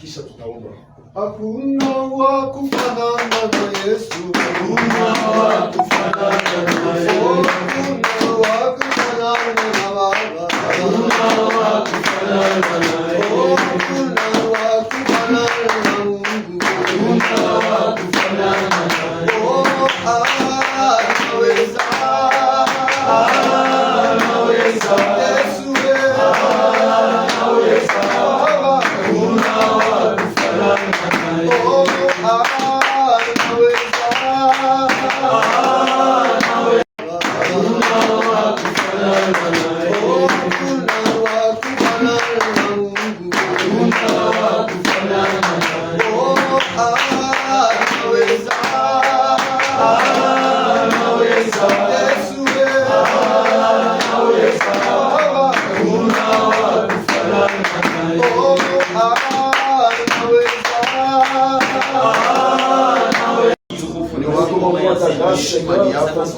kisha tutaomba. Hakuna wa kufanana na Yesu, hakuna wa kufanana na Yesu, hakuna wa kufanana na Baba, hakuna wa kufanana na Yesu, hakuna wa kufanana na Mungu, hakuna wa kufanana na Yesu. Anaweza, anaweza, Yesu anaweza, hakuna wa kufanana na Yesu.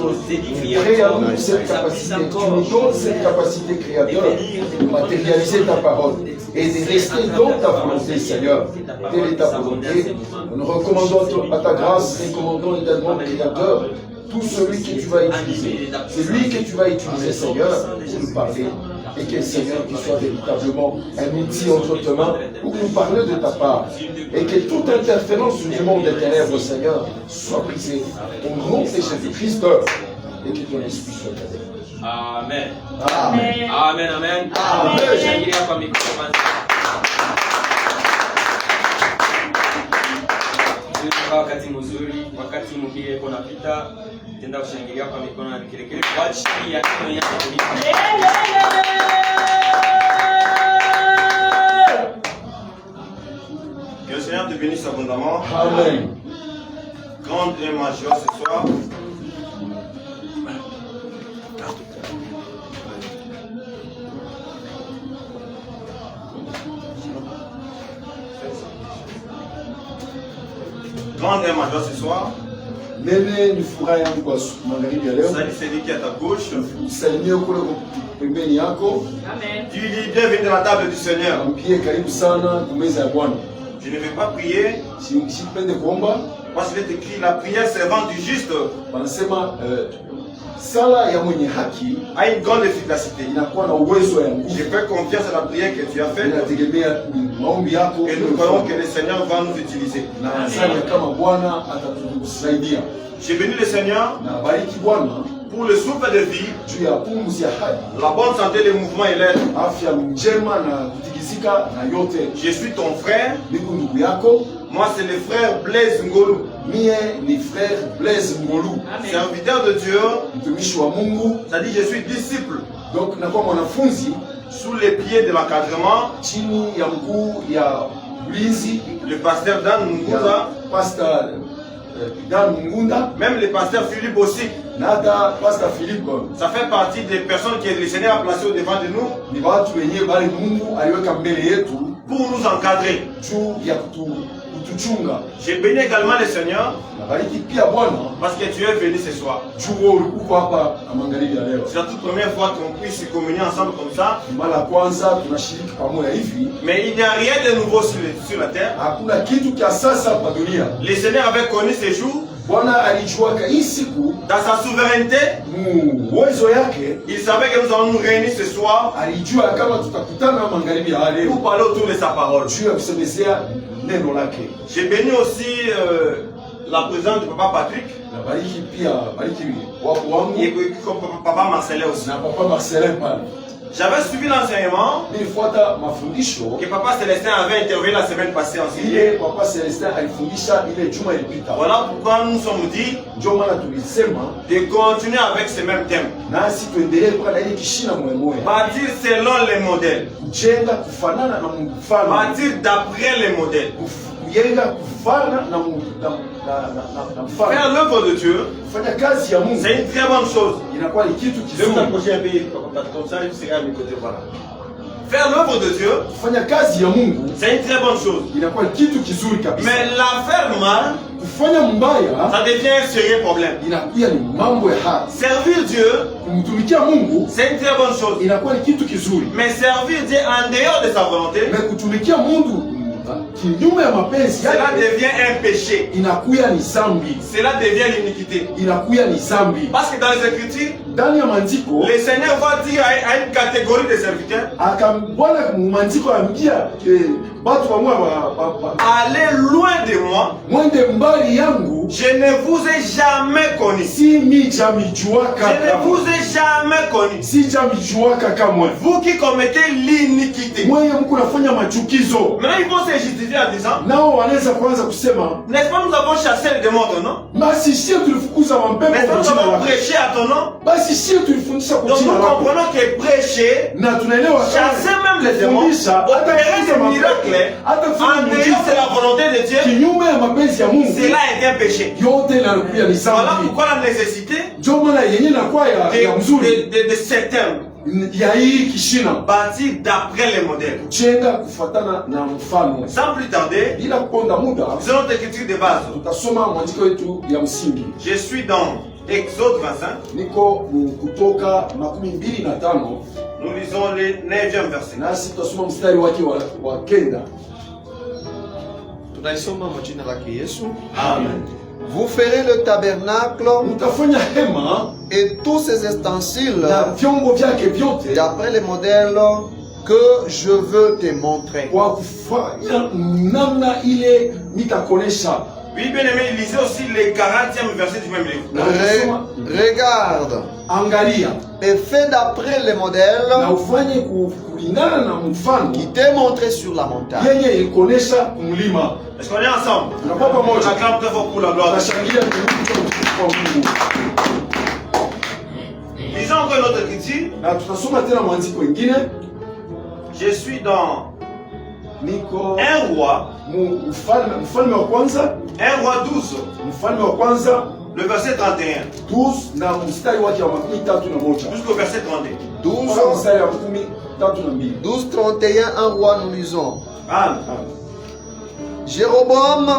Crée-nous cette capacité, tu nous donnes cette capacité créateur de matérialiser ta parole et de rester dans ta volonté, Seigneur. Telle est ta volonté. Nous recommandons à ta grâce et commandons également, Créateur, tout celui que tu vas utiliser. C'est lui que tu vas utiliser, Seigneur, pour nous parler. Et que, Seigneur, qu'il soit véritablement un outil entre tes mains pour nous parler de ta part. Et que toute interférence du monde des ténèbres, Seigneur, soit brisée au nom de Jésus-Christ. Et que ton esprit soit avec nous. Amen. Amen. Amen. Amen. Amen. Shangilia kwa mikono kwanza. Wakati mzuri, wakati mwingine iko napita, tenda kushangilia kwa mikono na vigelegele kwa ajili ya neno yako kulipa. Que le Seigneur te bénisse abondamment. Amen. Grande et ma joie ce soir. Grande est ma joie ce soir. Nene ni furaha yangu kwa magharibi ya leo. Salut celui qui est à ta gauche. Salimia kule pembeni yako. Tu dis bienvenue dans la table du Seigneur. Mpie karibu sana kumeza ya Bwana. Je ne vais pas prier Sipende kuomba parce qu'il est écrit la prière servante du juste wanasema sala ya mwenye haki a une grande efficacité. inakuwa na uwezo ya nguvu. Je fais confiance à la prière que tu as faite Inategemea maombi yako et nous croyons que le Seigneur va nous utiliser. na sala kama Bwana atatusaidia. J'ai béni le Seigneur Na bariki Bwana pour le souffle de vie, juu ya pumzi ya hai, la bonne santé, les mouvements et l'aide. afya njema na kutikisika na yote. Je suis ton frère. Niko ndugu yako. Moi, c'est le frère Blaise Ngolu. Mie ni frère Blaise Ngolu, Serviteur de Dieu. mtumishi wa Mungu. C'est-à-dire, je suis disciple. Donc nakuwa mwanafunzi Sous les pieds de l'encadrement. chini ya mkuu ya ulinzi Le pasteur Dan Munguza. ya Pastor Dan Mungunda, Même le pasteur Philippe aussi. na hata Pastor Philippe. Ça fait partie des personnes que le Seigneur a placées au devant de nous Ni watu wenyewe bali Mungu aliweka mbele yetu pour nous encadrer. juu ya kutuchunga. J'ai béni également le Seigneur Nabariki pia Bwana parce que tu es venu ce soir. juu wewe uko hapa na magharibi ya leo. C'est la toute première fois qu'on puisse communier ensemble comme ça. Mara kwanza tunashiriki pamoja hivi. Mais il n'y a rien de nouveau sur la terre. Hakuna kitu cha sasa hapa dunia. Le Seigneur avait connu ces jours. Bwana alijuaka hii siku Dans sa souveraineté, uwezo yake, il savait que nous allons nous réunir ce soir alijua kama tutakutana magharibi ya leo pour parler autour de sa parole. juu ya kusemezea neno lake. J'ai béni aussi la présence de Papa Patrick Nabariki pia bariki wako wangu et Papa Marcelin aussi. na Papa Marcelin pale. J'avais suivi l'enseignement Nilifuata mafundisho que Papa Célestin avait intervenu la semaine passée en Syrie. ile Papa Celestin alifundisha ile juma ilipita. Voilà pourquoi nous nous sommes dit Ndio maana tulisema de continuer avec ce même thème. nasi tuendelee kwa na ile kishina mwemoya. Bâtir selon les modèles. Kujenga kufanana na mfano. Bâtir d'après les modèles. Kujenga kufanana na mfano. Faire l'œuvre de Dieu, Kufanya kazi ya Mungu c'est une très bonne chose. inakuwa ni kitu Je vais vous kizuri. approcher un peu comme ça, je serai à mes côtés. Voilà. Faire l'œuvre de Dieu, Kufanya kazi ya Mungu c'est une très bonne chose. inakuwa ni kitu kizuri kabisa. Mais la faire mal, Kufanya mbaya ça devient un sérieux problème. inakuwa ni mambo ya haki. Servir Dieu, Kumtumikia Mungu c'est une très bonne chose. inakuwa ni kitu kizuri. Mais servir Dieu en dehors de sa volonté, Na kutumikia Mungu kinyume ya mapenzi cela yake devient un péché. inakuya ni zambi, Cela devient l'iniquité. inakuya ni zambi. Parce que dans les Écritures, Ndani ya maandiko le Seigneur va dire à une catégorie de serviteurs, Bwana maandiko anambia watu wamwe allez loin de moi, mwende mbali yangu, je ne vous ai jamais connu. si mijamijuaka Je ne vous ai jamais connu. sijamijuaka kamwe. Vous qui commettez l'iniquité. Mwenye mko nafanya machukizo. Maintenant ils vont se justifier en disant, Nao wanaweza kuanza kusema, n'est-ce pas nous avons chassé le démon à ton nom? basi sio tulifukuza mapepo N'est-ce pas kwa nous jina avons lako. prêché à ton nom? Basi sio tulifundisha kwa Donc nous jina lako. comprenons que prêcher, Na tunaelewa chasser même les démons, kufundisha, hata opérer kufukuza des mapepo, miracles, hata en kufanya dehors de miujiza la volonté de Dieu, kinyume ya mapenzi ya Mungu, cela est un péché. yote inakuya ni Voilà zambi. pourquoi la nécessité Ndio maana yenyewe inakuwa ya mzuri de ces termes ya hii kishina bâtis d'après les modèles. kujenga kufuatana na mfano. Sans plus tarder, Bila kuponda muda, nous allons écriture de base. tutasoma maandiko yetu ya msingi. Je suis dans Exode 25. Niko Kutoka 25, Nous lisons le 9e verset. nasi tutasoma mstari wake wa kenda. Tunaisoma majina lake Yesu. Amen. Vous ferez le tabernacle Mtafanya hema et tous ses ustensiles na vyombo vyake vyote d'après les modèles que je veux te montrer. kwa kufanya namna ile nitakuonesha. Oui, bien aimé, lisez aussi le 40e verset du même livre. Regarde Angalia et fais d'après les modèles na ufanye kulingana na mfano qui t'est montré sur la montagne. yenye ilikuonesha mlima. Est-ce qu'on est ensemble? Tunakuwa On pamoja, acclame très fort pour la gloire de Dieu. tunashangilia kwa Mungu. Lisons encore une autre écriture. Na tutasoma tena maandiko ingine. Je suis dans Niko un roi mfalme wa kwanza, 12, mfalme wa kwanza le verset 31 12 na mstari wake wa 31 jusqu'au verset 32. 12, mstari wa 32. 12, 31, un roi, nous lisons. Amen. Jéroboam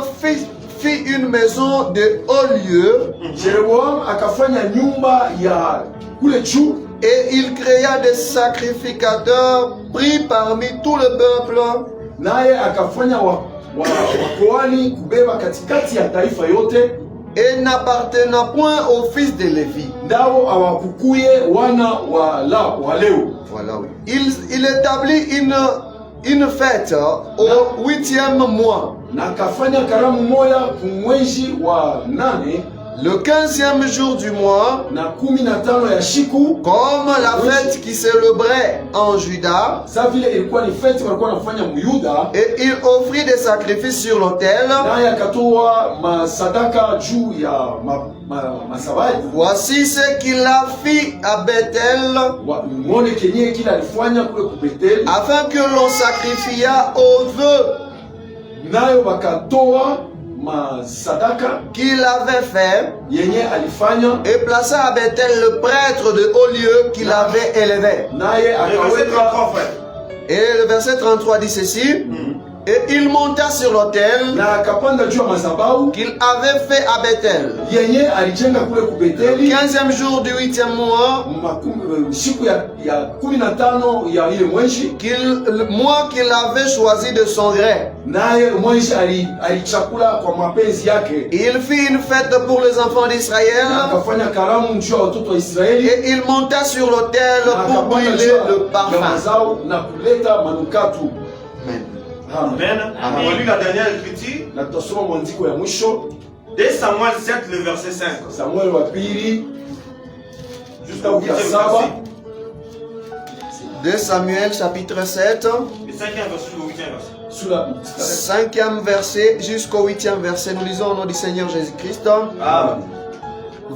fit une maison de haut lieu Jeroboam akafanya nyumba ya kule juu, et il créa des sacrificateurs pris parmi tout le peuple naye akafanya wakoani kubeba katikati ya taifa yote, et n'appartenant point au fils de Lévi. ndao awakukuye wana wa Leo. Voilà, oui. Il établit une fête au 8e mois, Na akafanya karamu moya kumwezi wa 8 le 15e jour du mois, na 15 ya shiku, comme la fête qui célébrait en Juda, sa vile ilikuwa ni fete walikuwa wanafanya Muyuda, et il offrit des sacrifices sur l'autel. naye akatoa masadaka juu ya masabai. Voici ce qu'il a fait à Bethel, Mwone kenye kila alifanya kule kubeteli, afin que l'on sacrifia aux vœux nayo wakatoa masadaka qu'il avait fait, yenye alifanya, et plaça à Bethel le prêtre de haut lieu qu'il avait élevé. naye Le verset akaweka 33, frère. Et le verset 33 dit ceci: et il monta sur l'autel na akapanda juu ya mazabau qu'il avait fait à Bethel, yenye alijenga kule le kubeteli 15e jour du 8e mois, siku ya 15 ya ile mwezi, le mois qu'il avait choisi de son gré. naye mwezi alichakula kwa mapenzi yake. Il fit une fête pour les enfants d'Israël, Na akafanya karamu juu ya watoto wa Israeli, et il monta sur l'autel na pour akapanda brûler juu le ya parfum. mazao na kuleta manukatu. Amen. Amen. On va lire la dernière écriture. Na tutasoma mwandiko ya mwisho, 2 Samuel 7, le verset 5. Samuel wa pili Jusqu'au 8e verset. 2 Samuel chapitre 7, Le 5e verset jusqu'au 8e verset. sura 5e verset jusqu'au 8e verset. Nous lisons au nom du Seigneur Jésus-Christ. Amen.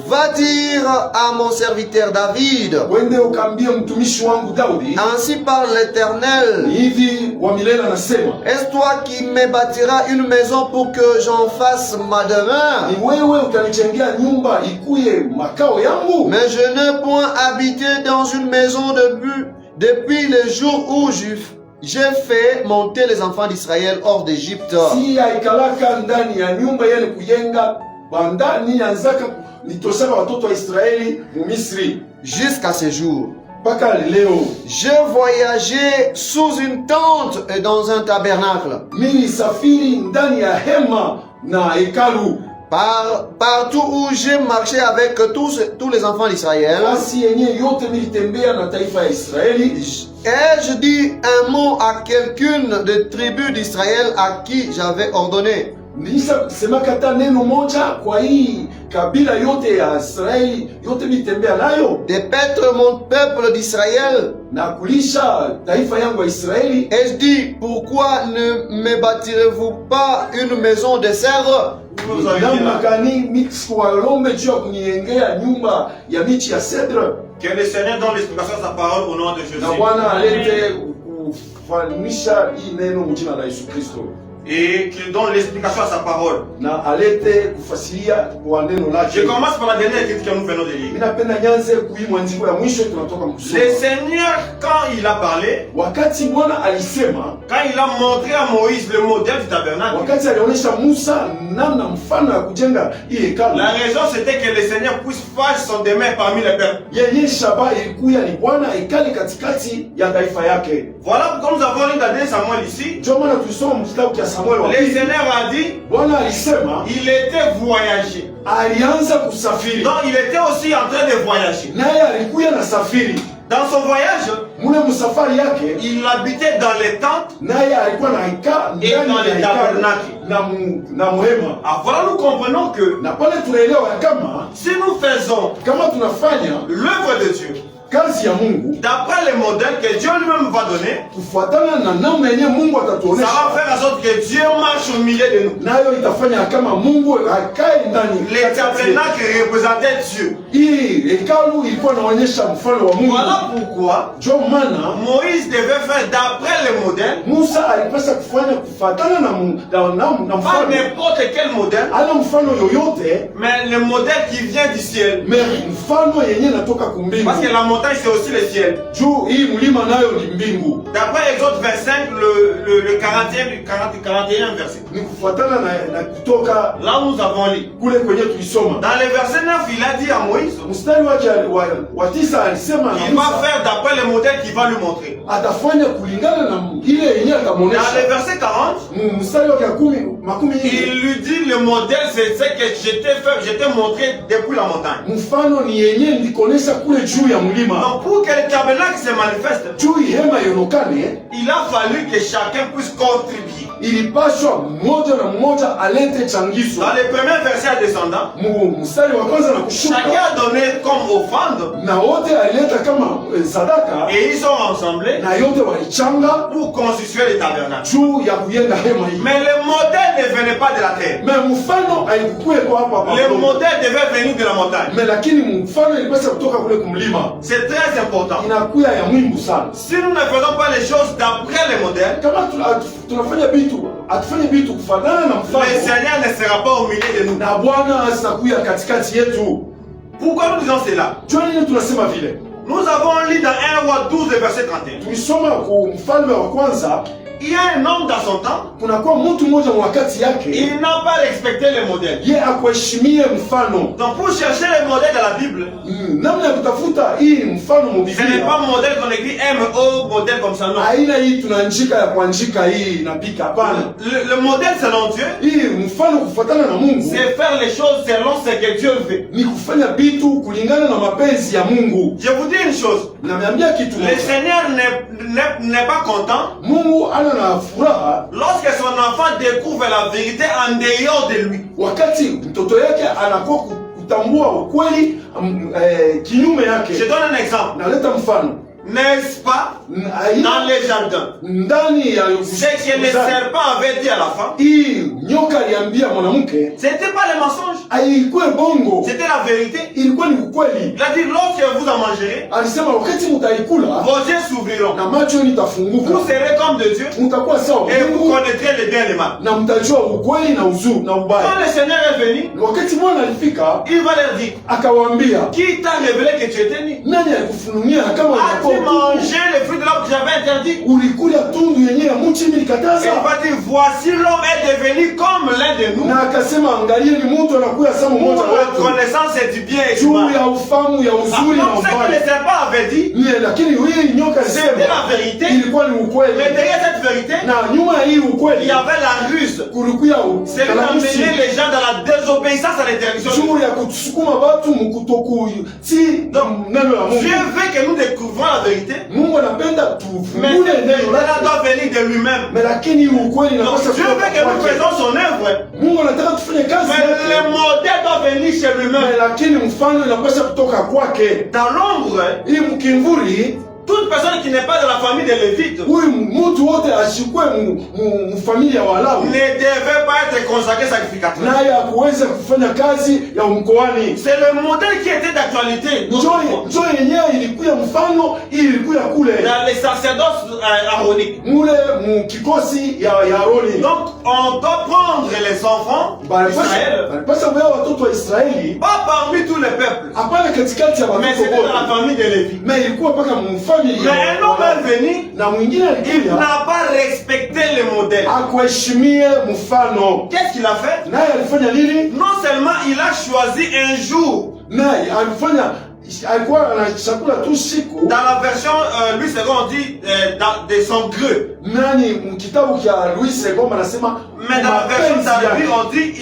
Va dire à mon serviteur David, wende ukaambie mtumishi wangu Daudi, ainsi parle l'Éternel, hivi wa milele anasema, est-ce toi qui me bâtiras une maison pour que j'en fasse ma demeure? ni wewe utanijengea nyumba ikuye makao yangu? Mais je n'ai point habité dans une maison depuis le jour où j'ai fait monter les enfants d'Israël hors d'Égypte. Si aikalaka ndani ya nyumba yele kuyenga bandani yanzaka nitoshaka watoto wa Israeli mu Misri Jusqu'à ce jour. mpaka leo. J'ai voyagé sous une tente et dans un tabernacle. Nilisafiri ndani ya hema na hekalu. Partout où j'ai marché avec tous les enfants d'Israël. Basi yenye yote nilitembea na taifa ya Israeli. Et je dis un mot à quelqu'une des tribus d'Israël à qui j'avais ordonné. Nilisema kata neno moja kwa hii kabila yote ya Israeli, yote nilitembea nayo. De paître mon peuple d'Israël. Na kulisha taifa yangu ya Israeli. Et je dis, pourquoi ne me bâtirez-vous pas une maison de cèdre? Que le Seigneur donne l'explication à sa parole au nom de Jésus. Et qu'il donne l'explication à sa parole. Je commence par la dernière critique que nous venons de lire. Le Seigneur, quand il a parlé, quand il a montré à Moïse le modèle du tabernacle, la raison c'était que le Seigneur puisse faire son demeure parmi les peuples. Voilà pourquoi nous avons lu dans 2 Samuel ici. Le Seigneur a dit, il était voyagé. Donc il était aussi en train de voyager. Dans son voyage, il habitait dans les tentes et dans les tabernacles. Voilà, nous comprenons que si nous faisons l'œuvre de Dieu, d'après les modèles que Dieu lui-même va donner, ça va faire en sorte que Dieu marche au milieu de nous. Les tabernacles représentaient Dieu. Voilà pourquoi Moïse devait faire d'après les modèles, pas n'importe quel modèle, mais le modèle qui vient du ciel. Parce que la montagne c'est aussi le ciel. D'après Exode 25, le 41 verset. Là où nous avons lu. Dans le verset 9, il a dit à Moïse, il va faire d'après le modèle qu'il va lui montrer. Dans le verset 40, il lui dit le modèle c'est ce que je t'ai montré depuis la montagne. Donc pour que le tabernacle se manifeste, il a fallu que chacun puisse contribuer. Dans les premiers versets descendants, chacun a donné comme offrande. Et ils sont ensemble pour constituer le tabernacle. Mais le modèle ne venait pas de la terre. Le modèle devait venir de la montagne. C'est très important. Si nous ne faisons pas les choses d'après les modèles, le Seigneur ne sera pas au milieu de nous. Pourquoi nous disons cela? Nous avons lu dans 1 Roi 12, verset 31. Il y a un homme dans son temps, il n'a pas respecté les modèles. Donc pour chercher les modèles dans la Bible, ce n'est pas un modèle qu'on écrit M-O, modèle comme ça, non. Le modèle selon Dieu, c'est faire les choses selon ce que Dieu veut. Je vous dis une chose, le Seigneur n'est pas content lorsque son enfant découvre la vérité en dehors de lui. Je donne un exemple. N'est-ce pas? Dans les jardins, c'est que le serpent avait dit à la femme, c'était pas le mensonge, c'était la vérité. Il a dit, lorsque vous en mangerez, vos yeux s'ouvriront, vous serez comme de Dieu et vous connaîtrez le bien et le mal. Na mtajua ukweli na uzuri na Quand ubaya. le Seigneur est venu, Wakati Bwana alifika, il va leur dire, akawaambia, qui t'a révélé que tu étais nu? nani alikufunulia kama As-tu ulikuwa mangé le fruit de l'arbre que j'avais interdit? ulikula tundu yenye ya mti mimi Il nikataza? va dire, voici l'homme est devenu comme l'un de nous. Na akasema, angalieni mtu anakuya sawa Pour mmoja la wetu. connaissance du bien et du Juu mal. ya ufahamu ya uzuri na Donc ce que le ubaya. serpent avait dit, Lakini hii nyoka c'était alisema la vérité. ilikuwa ni Mais ukweli. derrière cette vérité, Na nyuma ya hii il ukweli y avait la ruse. kulikuya C'est d'amener les gens dans la désobéissance à l'interdiction. juu ya kutusukuma watu mkutokutii neno la Dieu Mungu. veut que nous découvrons la vérité, Mungu anapenda mais tufungule cette neno vérité lake. doit venir de lui-même. Mais lakini hii ukweli Donc inapaswa Dieu veut que nous kutoka kwake. faisons son œuvre, Mungu anataka tufanye kazi mais le yake. modèle doit venir chez lui-même. Mais lakini mfano inapaswa kutoka kwake. Dans l'ombre, Hii mkimvuri, toute personne qui n'est pas de la famille de Lévite huyu mtu wote ashikwe mfamilia wa ne Lawi, devait pas être consacré sacrificateur. naye akuweza kufanya kazi ya umkoani. C'est le modèle qui était d'actualité. Njo yenyewe ilikuya mfano, hii ilikuya kule Dans les sacerdoces aroniques. mule mkikosi ya Aroni. Donc, on doit prendre les enfants d'Israël, Balipasa kubea watoto wa Israeli, pas parmi tous les peuples, hapana katikati ya mais watoto c'était dans la wote, famille de Lévi. mais ilikuwa mpaka mfamilia. Mais un homme est venu, Na mwingine il alikuya n'a pas respecté le modèle. akuheshimie mfano, Qu'est-ce qu'il a fait? naye alifanya nini? Non seulement il a choisi un jour, Naye alikuwa anachakula tu siku. dans la version Louis II on dit de son gré. Nani mkitabu cha Louis II anasema, Mais dans la version mapenzi d'Albi yake. on dit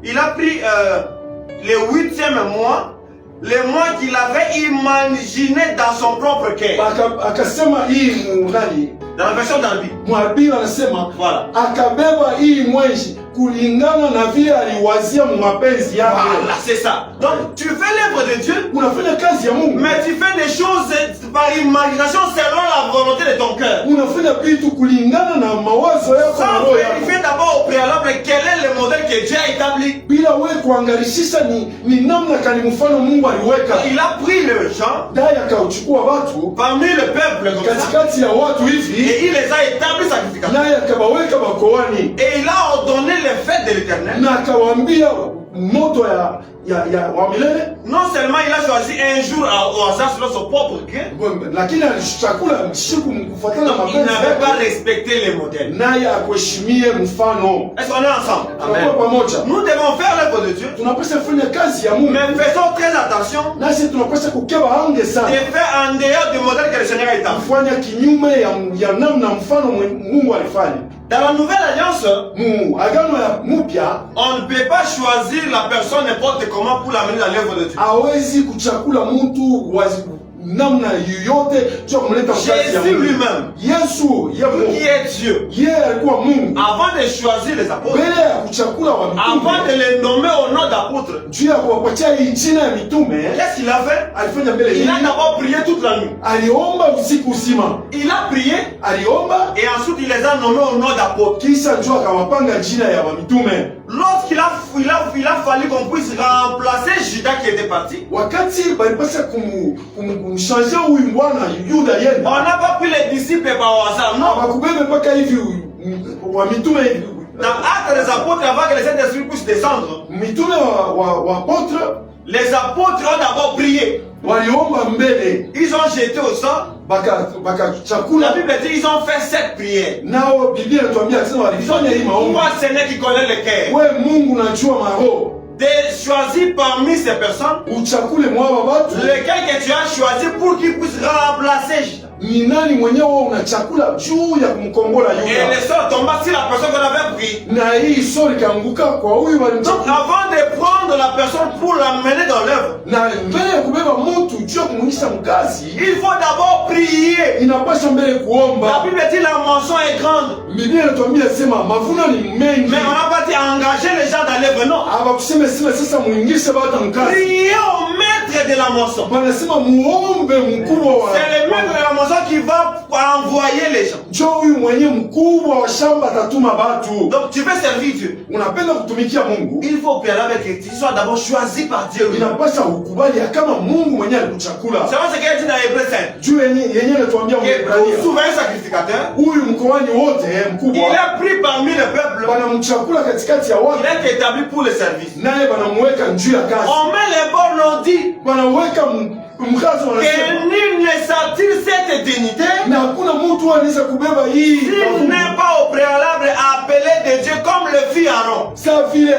il a pris le 8e mois, le mois qu'il avait imaginé dans son propre cœur. Akasema hii nani Dans la version d'Albi. Mhubiri anasema, Voilà. akabeba hii mwenzi kulingana na vile aliwazia mapenzi yake. Voilà, c'est ça. Donc tu fais l'œuvre de Dieu, Unafanya kazi ya Mungu, mais tu fais des choses par imagination selon la volonté de ton cœur. unafanya vitu kulingana na mawazo yako na Sans roho yako, vérifier d'abord au préalable quel est le modèle que Dieu a établi. bila wewe kuangalishisha ni namna kani mfano Mungu aliweka. Il a pris les gens Naye akauchukua watu parmi le peuple comme ça, katikati ya watu hivi, et il les a établis sacrificateurs. naye akawaweka makoani, Et il a ordonné les fêtes de l'Éternel. na akawaambia moto ya wa milele. Non seulement il a choisi un jour au hasard selon son propre gré, Lakini alichakula siku kufuatana na donc il mapenzi n'avait pas yake, respecté les modèles. naye akuheshimie mfano. Est-ce qu'on est ensemble? Tunakuwa pamoja, Nous devons faire l'œuvre de Dieu, tunapaswa kufanya kazi ya Mungu, mais faisons très attention nasi tunapaswa kukeba ange de sana, faire en dehors du modèle que le Seigneur a établi. kufanya kinyume ya namna mfano Mungu alifanya. Dans la nouvelle alliance, Agano ya mupya on ne peut pas choisir la personne n'importe comment pour l'amener dans l'œuvre de Dieu. hawezi kuchakula mtu namna yoyote cha kumleta mkazi ya Jésus Mungu. lui-même, Yesu qui Mungu, est Dieu, yeye alikuwa Mungu. avant de choisir les apôtres, Mbele ya kuchakula wa avant de mitume, les nommer au nom d'apôtres, juu ya kuwapatia hii jina ya mitume, qu'est-ce qu'il a fait? alifanya mbele Il a nini? d'abord prié toute la nuit. Aliomba usiku uzima, Il a prié aliomba et ensuite il les a nommés au nom d'apôtres. kisha njoo akawapanga jina ya wa mitume. Lorsqu'il a fallu qu'on puisse remplacer Judas qui était parti, Wakati balipasa kumshanje huyu bwana Yuda on yenda, n'a pas pris les disciples par hasard, non. wakubebe mpaka hivi wa mitume hivi. Dans Actes des apôtres, avant que le Saint-Esprit puisse descendre, Mitume wa apôtre les apôtres ont d'abord prié. waliomba mbele, Ils ont jeté au sang. baka La chakula Bible dit ils ont fait 7 prières. nao. Biblia inatuambia tena Ils ont walifanya hii dit, maombi. toi Seigneur qui connais le cœur, We Mungu najua maroho, de choisir parmi ces personnes uchakule mwa watu lequel que tu as choisi pour qu'il puisse remplacer Judas. ni nani mwenyewe unachakula juu ya kumkombola Et Yuda, le sort tomba sur la personne qu'on avait pris. na hii sori kaanguka kwa huyu Donc walimchakula. avant de prendre la personne pour l'amener dans l'œuvre, Na mbele ya kubeba mtu juu ya kumuingisha mkazi, il faut d'abord prier. inapaswa mbele La kuomba. Bible dit la moisson est grande, Biblia inatuambia sema mavuno ni mengi, mais on n'a pas dit engager les gens dans l'œuvre, non. abakuseme sema sasa muingishe watu mkazi. Priez au maître maître de la moisson. Wanasema muombe mkubwa wa. C'est le maître de la moisson qui va envoyer les gens. Njoo huyu mwenye mkubwa wa shamba atatuma batu. Donc tu veux servir Dieu. Unapenda kutumikia Mungu. Il faut préalable que tu sois d'abord choisi par Dieu. Inapaswa ukubali ya kama Mungu mwenyewe alikuchakula. C'est ce qu'il dit dans Hébreux 5. Juu yenyewe anatuambia Que souverain sacrificateur. Huyu mkoani wote mkubwa. Il est pris parmi le peuple. Wanamchakula katikati ya watu. Il est établi pour le service. Naye wanamweka njuu ya kazi. On met les bornes, on dit. Wanaweka mkazo Que wanasema. nul ne s'attire cette dignité. Na hakuna mtu anaweza kubeba hii. S'il n'est pas au préalable appelé de Dieu comme le fit Aaron. Sa vile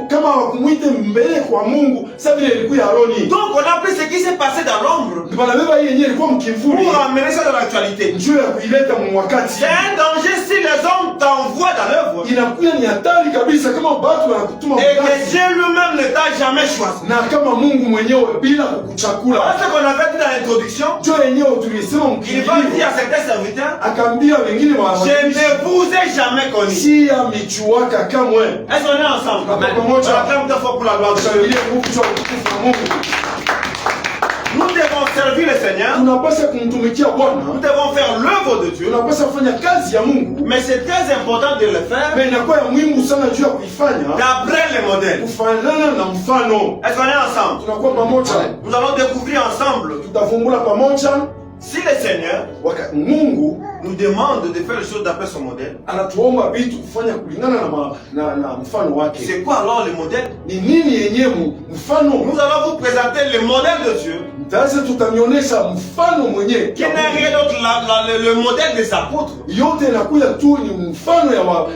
kama hawakumuite mbele kwa Mungu, sa vile ilikuwa Aroni. Donc on a pris ce qui s'est passé dans l'ombre. Wanabeba hii yenyewe ilikuwa mkivuli. Pour amener ça dans l'actualité. Njoo ya kuileta mwakati. C'est un danger si les hommes t'envoient dans l'œuvre. Inakuwa ni hatari kabisa kama watu wanakutuma Et que mkazi. Dieu lui-même ne t'a jamais choisi. Na kama Mungu mwenyewe bila kukuchakula. Voilà ce qu'on avait dit dans l'introduction. Njoo yenyewe tulisema Il mkivuli. va dire à certains serviteurs. Akaambia wengine Je ne vous ai jamais connu. si amichuaka kamwe. Est-ce qu'on est ensemble? Amen. On acclame deux fois pour la gloire de Dieu. Tushangilie Mungu kwa utukufu wa Mungu. Nous devons servir le Seigneur. Tunapaswa kumtumikia Nous Bwana. devons faire l'œuvre de Dieu. Tunapaswa kufanya kazi ya Mungu. Mais c'est très important de le faire Na inakuwa ya muhimu sana juu ya kuifanya d'après les modèles. kufanana na mfano. Est-ce qu'on est ensemble? Tunakuwa pamoja. Nous allons découvrir ensemble Tutafumbula pamoja. si le Seigneur Mungu nous demande de faire les choses d'après son modèle. anatuomba vitu kufanya kulingana na mfano wake. C'est quoi alors le modèle? Ni nini yenyewe mfano? Nous allons vous présenter le modèle de Dieu Sasa tutamionyesha mfano mwenyewe. qui n'est rien d'autre le modèle des apôtres. Yote inakuja tu ni mfano ya wa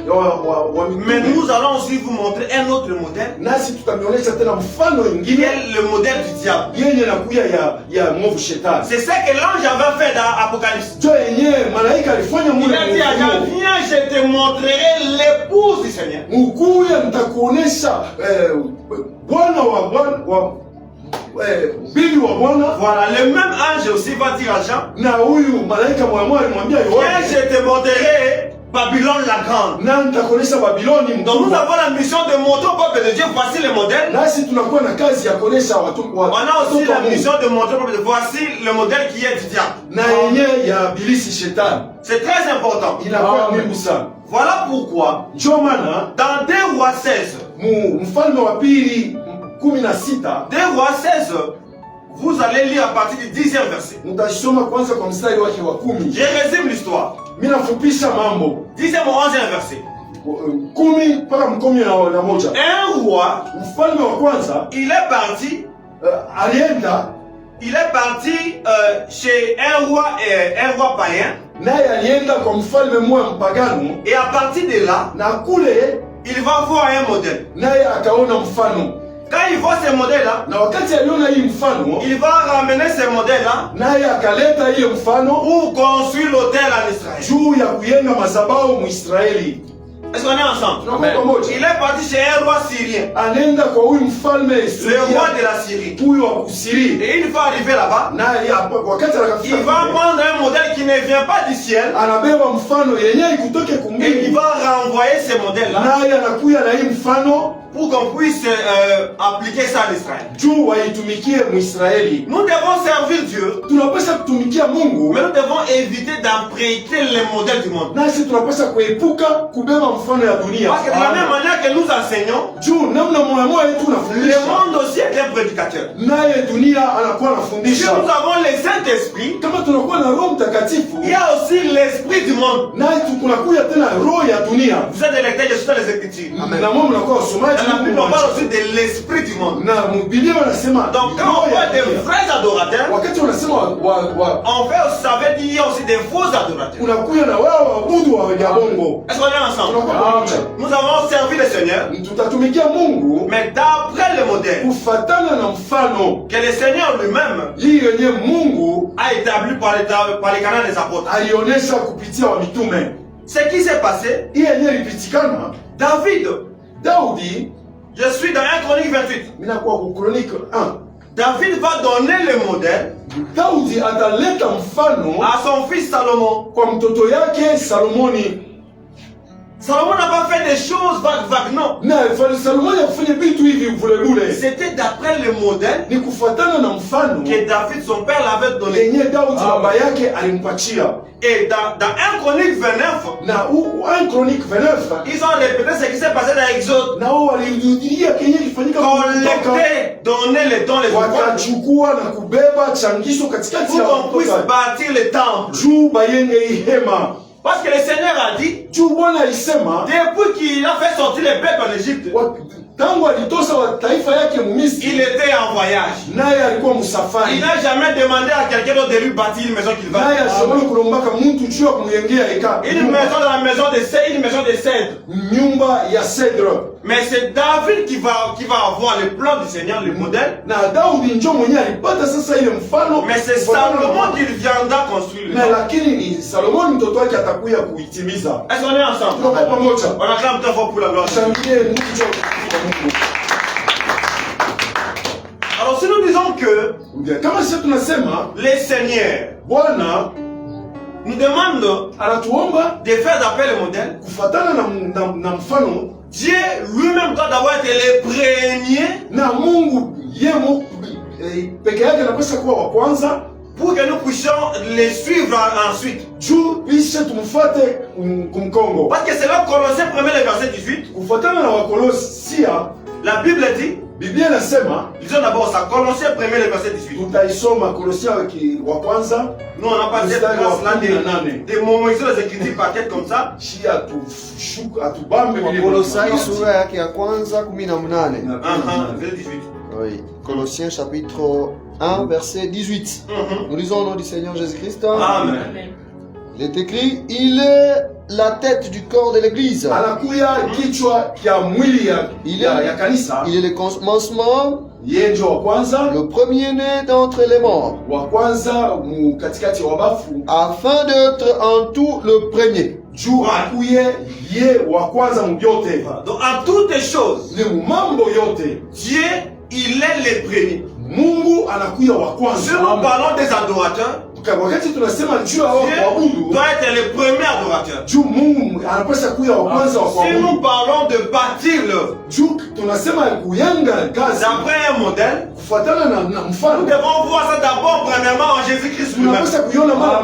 Mais mitume. nous allons aussi vous montrer un autre modèle Nasi tutamionyesha tena mfano qui ingine est le modèle du diable. yenye nakuya ya mwovu shetani. C'est ce que l'ange avait fait dans Apocalypse. Jo yenyewe malaika alifanya Il mule a dit à Jean, viens, je te montrerai l'épouse du Seigneur. Mkuya nitakuonesha bwana wa bibi wa Bwana. Voilà, le même ange aussi va dire à Jean, Na huyu malaika mwa alimwambia viens, Yohana, je te montrerai Babylone la grande. na nitakuonesha Babiloni Donc nous mkubwa. avons la mission de montrer au peuple de Dieu, voici le modèle. Nasi tunakuwa na kazi ya kuonesha watu On a aussi watoto wa la Mungu. mission de montrer au peuple de Dieu, voici le modèle qui est du diable. Na yenye ya bilisi shetani. C'est très important. Inakuwa muhimu sana. Voilà pourquoi, Ndio maana dans 2 Rois 16, mfalme wa pili 16 2 Rois 16, vous allez lire à partir du 10e verset. mtasoma kwanza kwa mstari wake wa 10. Je résume l'histoire. Mimi nafupisha mambo 10e au 11e verset. 10 mpaka 11. Un roi, Mfalme wa kwanza il est parti alienda, chez un roi païen. naye alienda kwa mfalme mmoja mpagano, Et à partir de là, na kule il va voir un modèle. naye akaona mfano. Quand il voit ce modèle-là, Na wakati aliona hii mfano, il va ramener ce modèle-là naye akaleta hiyo mfano pour construire l'autel en Israël. juu ya kuyenga madhabahu Muisraeli. Est-ce qu'on est ensemble? Tunakuwa pamoja. Il est parti chez un roi syrien, Anaenda kwa huyu mfalme le roi de la Syrie. huyu wa Kusiri. Et une fois arrivé là-bas, Naye wakati il va anakafika prendre un modèle qui ne vient pas du ciel anabeba mfano yenye ikutoke et il kumbingu, va renvoyer ce modèle-là naye anakuya na hii mfano pour qu'on puisse appliquer ça en Israël. juu waitumikie Muisraeli. Nous devons servir Dieu, Tunapaswa kutumikia Mungu, mais nous devons éviter d'emprunter les modèles du monde. nasi tunapaswa kuepuka kubeba mfano ya dunia. Parce que de la même manière que nous enseignons, Juu namna moya yetu le nafundisha, monde aussi est un prédicateur. naye dunia anakuwa Si anafundisha. nous avons le Saint-Esprit, Kama tunakuwa na Roho Mtakatifu, il y a aussi l'Esprit du monde. naye tunakuya tena roho ya dunia. Vous êtes des lecteurs, je suis dans les Écritures. Na mwa mnakuwa wasomaji. Dans la Bible, on parle aussi de l'Esprit du monde. Na Biblia wanasema Donc quand on voit des vrais adorateurs, wakati wanasema on fait, ça veut dire qu'il y a aussi des faux adorateurs. unakuya na wao waabudu wa bongo. Est-ce qu'on est ensemble? Tunakuwa pamoja. Nous avons servi le Seigneur, Tutatumikia Mungu mais d'après le modèle kufatana na mfano que le Seigneur lui-même hii yenye Mungu a établi par les canaux des apôtres. alionyesha kupitia wa mitume. Ce qui s'est passé, Hii yenye ilipitikana, David, Daudi, je suis dans 1 Chronique 28. minakuwa ku Chronique 1. David va donner le modèle Daudi ataleta mfano à son fils Salomon. kwa mtoto yake Salomoni. Salomon n'a pas fait des choses vagues, non. Na Salomon yafanya vitu hivi vule. C'était d'après le modèle Ni kufuatana na mfano que David, son père, l'avait donné. yenye Daudi baba yake alimpatia. Et dans 1 Chronique 29, Na 1 Chronique 29 ils ont répété ce qui s'est passé dans l'Exode. na wao walirudia kenye kilifanyika Collecter, donner les dons, les offrandes, wakachukua na kubeba changisho katikati ya pour qu'on puisse bâtir le temple. juu bayenge ihema. Parce que le Seigneur a dit, Juu Bwana alisema depuis qu'il a fait sortir les peuples en Égypte, tangu alitosa wa taifa yake Misri, il était en voyage. naye alikuwa Il msafari. n'a jamais demandé à quelqu'un d'autre de lui bâtir une maison qu'il va. Naye alisema kulombaka mtu juu ya kumjengea Une maison dans la maison de cèdre, une maison de cèdre. nyumba ya cedre. Mais c'est David qui va avoir le plan du Seigneur, le modèle. Na Daudi ndio mwenye alipata sasa ile mfano. Mais c'est Salomon qui viendra construire le na temple. lakini ni Salomon mtoto wake atakuya kuitimiza. Est-ce qu'on est ensemble? Tuko pamoja. On acclame très fort pour la gloire. Shangilie Mungu kwa Mungu. Alors si nous disons que Kama sisi tunasema le Seigneur Bwana nous demande anatuomba de faire d'après le modèle, kufuatana na mfano, Dieu lui-même doit d'abord être le premier na Mungu yeye peke yake anapaswa kuwa wa kwanza pour que nous puissions les suivre ensuite. juu bisha tumfuate kumkongo. Parce que c'est là Colossiens 1 verset 18. Kufuatana na Wakolosia, La Bible dit, Biblia inasema, lisons d'abord ça, Colossiens 1 verset 18. tutaisoma Kolosia wa kwanza. Nous on n'a pas cette grâce-là de mémoriser les écritures par tête comme ça. Shi atushuka atubambe vile. Wakolosai sura yake ya kwanza 18. Verset 18. Oui. Colossiens chapitre 1 verset 18. Nous lisons au nom du Seigneur Jésus-Christ. Amen. Il est écrit, il est la tête du corps de l'église. Anakuya kichwa kia mwili ya kanisa. Il est le commencement, Yeye ndio wa kwanza, le premier-né d'entre les morts, wa kwanza katikati ya wabafu, afin d'être en tout le premier. juu akuye ye wa kwanza mbyote. Donc en toutes choses, Ni mambo yote Dieu, il est le premier. Mungu anakuya wa Si kwanza. nous parlons des adorateurs, Wakati tunasema juu ya Dieu waabudu, doit être le premier adorateur. juu Mungu anapaswa kuya wa kwanza wa Si nous kuabudu. parlons de bâtir l'œuvre, Juu tunasema kuyenga kazi d'après un modèle, kufuatana na nous mfano. devons voir ça d'abord premièrement en Jésus-Christ lui-même. Tunapaswa kuiona mara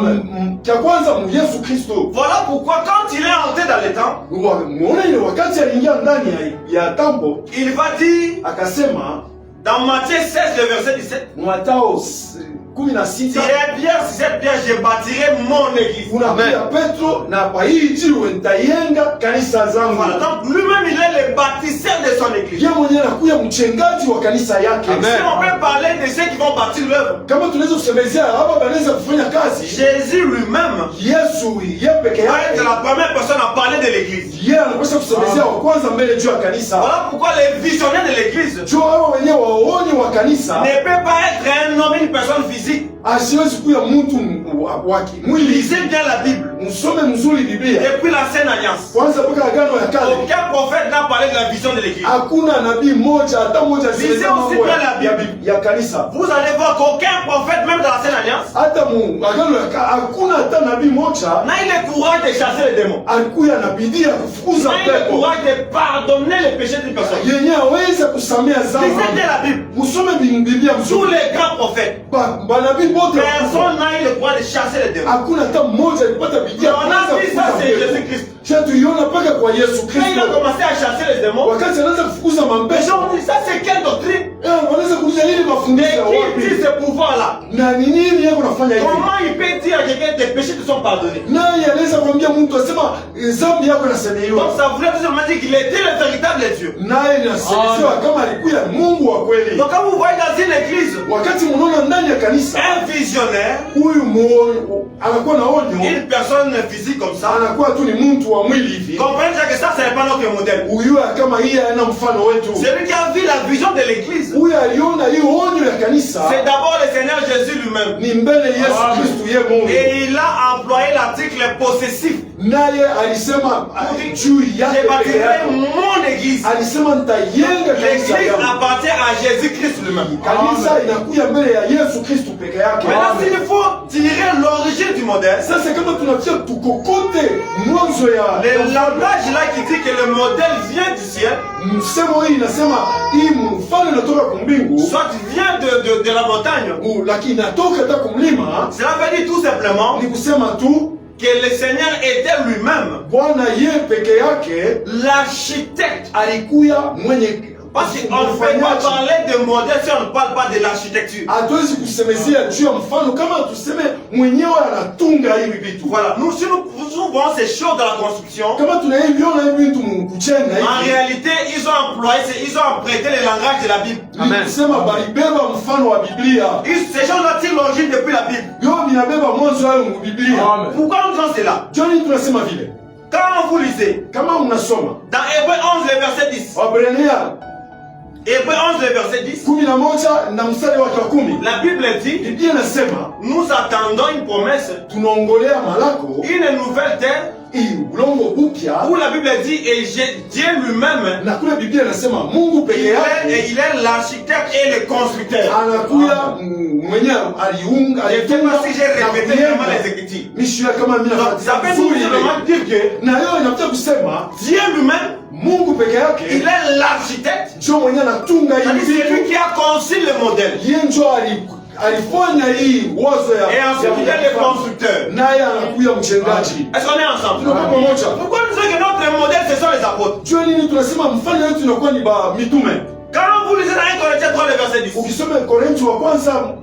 ya kwanza mu Yesu Kristo. Voilà pourquoi quand il est entré dans les temps, Muone ile wakati aliingia ndani ya tambo, il va dire akasema dans Matthieu 16, le verset 17, Mathayo 16, Pierre, si cette pierre, je bâtirai mon église. unaambia Petro, na kwa hii jiwe nitajenga kanisa zangu. Voilà, donc lui-même il est le bâtisseur de son église. Yeye mwenyewe anakuwa mchengaji wa kanisa yake. Si on peut parler de ceux qui vont bâtir l'œuvre, Kama tunaweza kusemezea hapa banaweza kufanya kazi, Jésus lui-même Yesu yeye peke va être yake, la première personne à parler de l'église. yeye anapaswa kusemezea wa kwanza mbele juu ya kanisa. Voilà pourquoi les visionnaires de l'église Juu hao wenyewe waonye wa kanisa ne peut pas être un homme, une personne physique. asiwezi kuwa mtu wa kimwili. Lisez bien la Bible. Msome mzuri Biblia. Depuis l'ancienne alliance, Kwanza mpaka agano ya kale. aucun prophète n'a parlé de la vision de l'église. Hakuna nabii mmoja hata mmoja Lisez asiyesemea aussi mambo bien la Bible. ya kanisa. Vous allez voir qu'aucun prophète, même dans l'ancienne alliance, Hata mu agano ya kale hakuna hata nabii mmoja n'a eu le courage de chasser les démons. alikuwa na bidii ya kufukuza N'a eu le pepo courage de pardonner les péchés d'une personne. yenye aweza kusamea Lisez dhambi. bien la Bible. Musome Biblia Tous mzuri. les grands prophètes, Banabii bote personne n'a eu le courage de chasser les démons. hakuna hata mmoja alipata bidii ya On a vu ça, c'est Jésus-Christ. tuiona mpaka kwa Yesu Quand il a Kristo. commencé à chasser les démons, Wakati anaanza kufukuza les mambeso, gens ont dit ça, c'est quelle doctrine? wanaweza kuuliza hili Mais mafundisho ya qui dit wapi? ce pouvoir-là? Na ni nini yako nafanya hivi? Comment il peut dire à quelqu'un que tes péchés te sont pardonnés? Naye anaweza kuambia mtu asema dhambi yako Donc inasamehewa. ça voulait tout simplement dire qu'il était le véritable Dieu. Naye inasemezewa kama alikuwa Mungu wa kweli. Donc quand vous voyez dans une église Wakati mnaona ndani ya kanisa un visionnaire, huyu anakuwa na onyo, une personne physique comme ça, anakuwa tu ni mtu wa mwili hivi. comprenez que ça, ce n'est pas notre modèle. Huyu kama hii ana mfano wetu. Celui qui a vu la vision de l'église, Huyu aliona hiyo onyo ya kanisa c'est d'abord le Seigneur Jésus lui-même. ni mbele Yesu Kristo yeye Mungu. Et il a employé l'article possessif. Naye alisema juu yake Je peke bâtirai yake. mon église. Alisema nitajenga kanisa L'église yangu. appartient à Jésus-Christ lui-même. Kanisa inakuja mbele ya Yesu Kristo peke yake. Maintenant, s'il faut tirer l'origine du modèle, sasa kama tunatia tukokote mwanzo ya le langage là qui dit que le modèle vient du ciel, msemo hii inasema hii mfano inatoka kumbingu, soit vient de la montagne, lakini inatoka hata kumlima, cela veut dire tout simplement ni kusema tu que le Seigneur était lui-même Bwana ye peke yake l'architecte. alikuya mwenye. Parce qu'on ne peut pas parler de modèle si on ne parle pas de l'architecture. Hatuwezi kusemezea juu ya mfano kama tuseme mwenyewe anatunga hivi vitu. Voilà, nous si nous voyons ces choses dans la construction, kama tunaviona hivi vitu mkuchenga hivi, en réalité ils ont employé, ils ont emprunté le langage de la Bible. Amen. Kusema balibeba mfano wa Biblia. Ces gens-là tirent l'origine depuis la Bible. Yo binabeba mwanzo wao mu Biblia. Pourquoi nous disons cela? Johnny tunasema vile. Quand vous lisez, kama mnasoma dans Hébreux 11 le verset 10. Waebrania Hébreux 11 le verset 10. 11 na mstari wa 10. La Bible dit, Biblia inasema nous attendons une promesse, tunaongolea malako une nouvelle terre, ulongo upya, où la Bible dit et Dieu lui-même, na kule Biblia inasema Mungu peke yake il est l'architecte et le constructeur. anakuya mwenye aliunga Je sais pas si j'ai répété vraiment les Écritures. mishia kama mimi Donc ça veut tout simplement dire que na yo inataka kusema Dieu lui-même, Mungu peke yake il est l'architecte, ndio mwenye anatunga hivi c'est lui vitu, qui a conçu le modèle. yeye ndio alifanya hii wazo ya Et ensuite il est le constructeur. naye anakuya mchengaji. Est-ce qu'on est ensemble? Tunakuwa pamoja. Pourquoi nous disons que notre modèle ce sont les apôtres? Jua nini tunasema mfano wetu inakuwa ni ba mitume. Quand vous lisez dans 1 Corinthiens 3 le verset 10, Ukisoma Korintho wa kwanza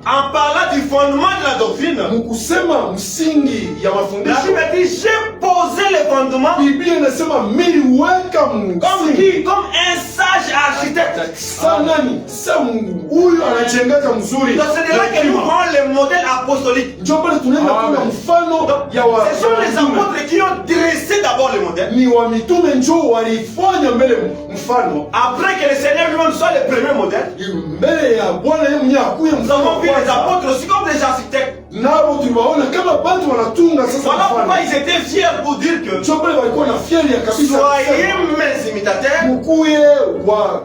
en parlant du fondement de la doctrine, mkusema msingi ya la mafundisho, Bible dit j'ai posé les fondements Biblia inasema miliweka comme msingi. qui? Comme un sage architecte. Sa nani? Sa Mungu. Huyu anachengaka mzuri. Donc c'est de là que nous voyons le modèle apostolique. Ndio pale tunaenda kuona mfano ya wa. Ce sont les apôtres qui ont dressé d'abord le modèle. Ni wa mitume njoo walifanya mbele mfano. Après que le Seigneur lui-même soit le premier modèle, Mbele ya Bwana yeye mwenyewe akuye nous avons mfano. vu les apôtres aussi comme des architectes. Nabo tuliwaona kama batu wanatunga sasa Voilà pourquoi mfano. ils étaient fiers pour dire que Ndio pale walikuwa na fieri ya kabisa. soyez mes imitateurs, Mkuye wa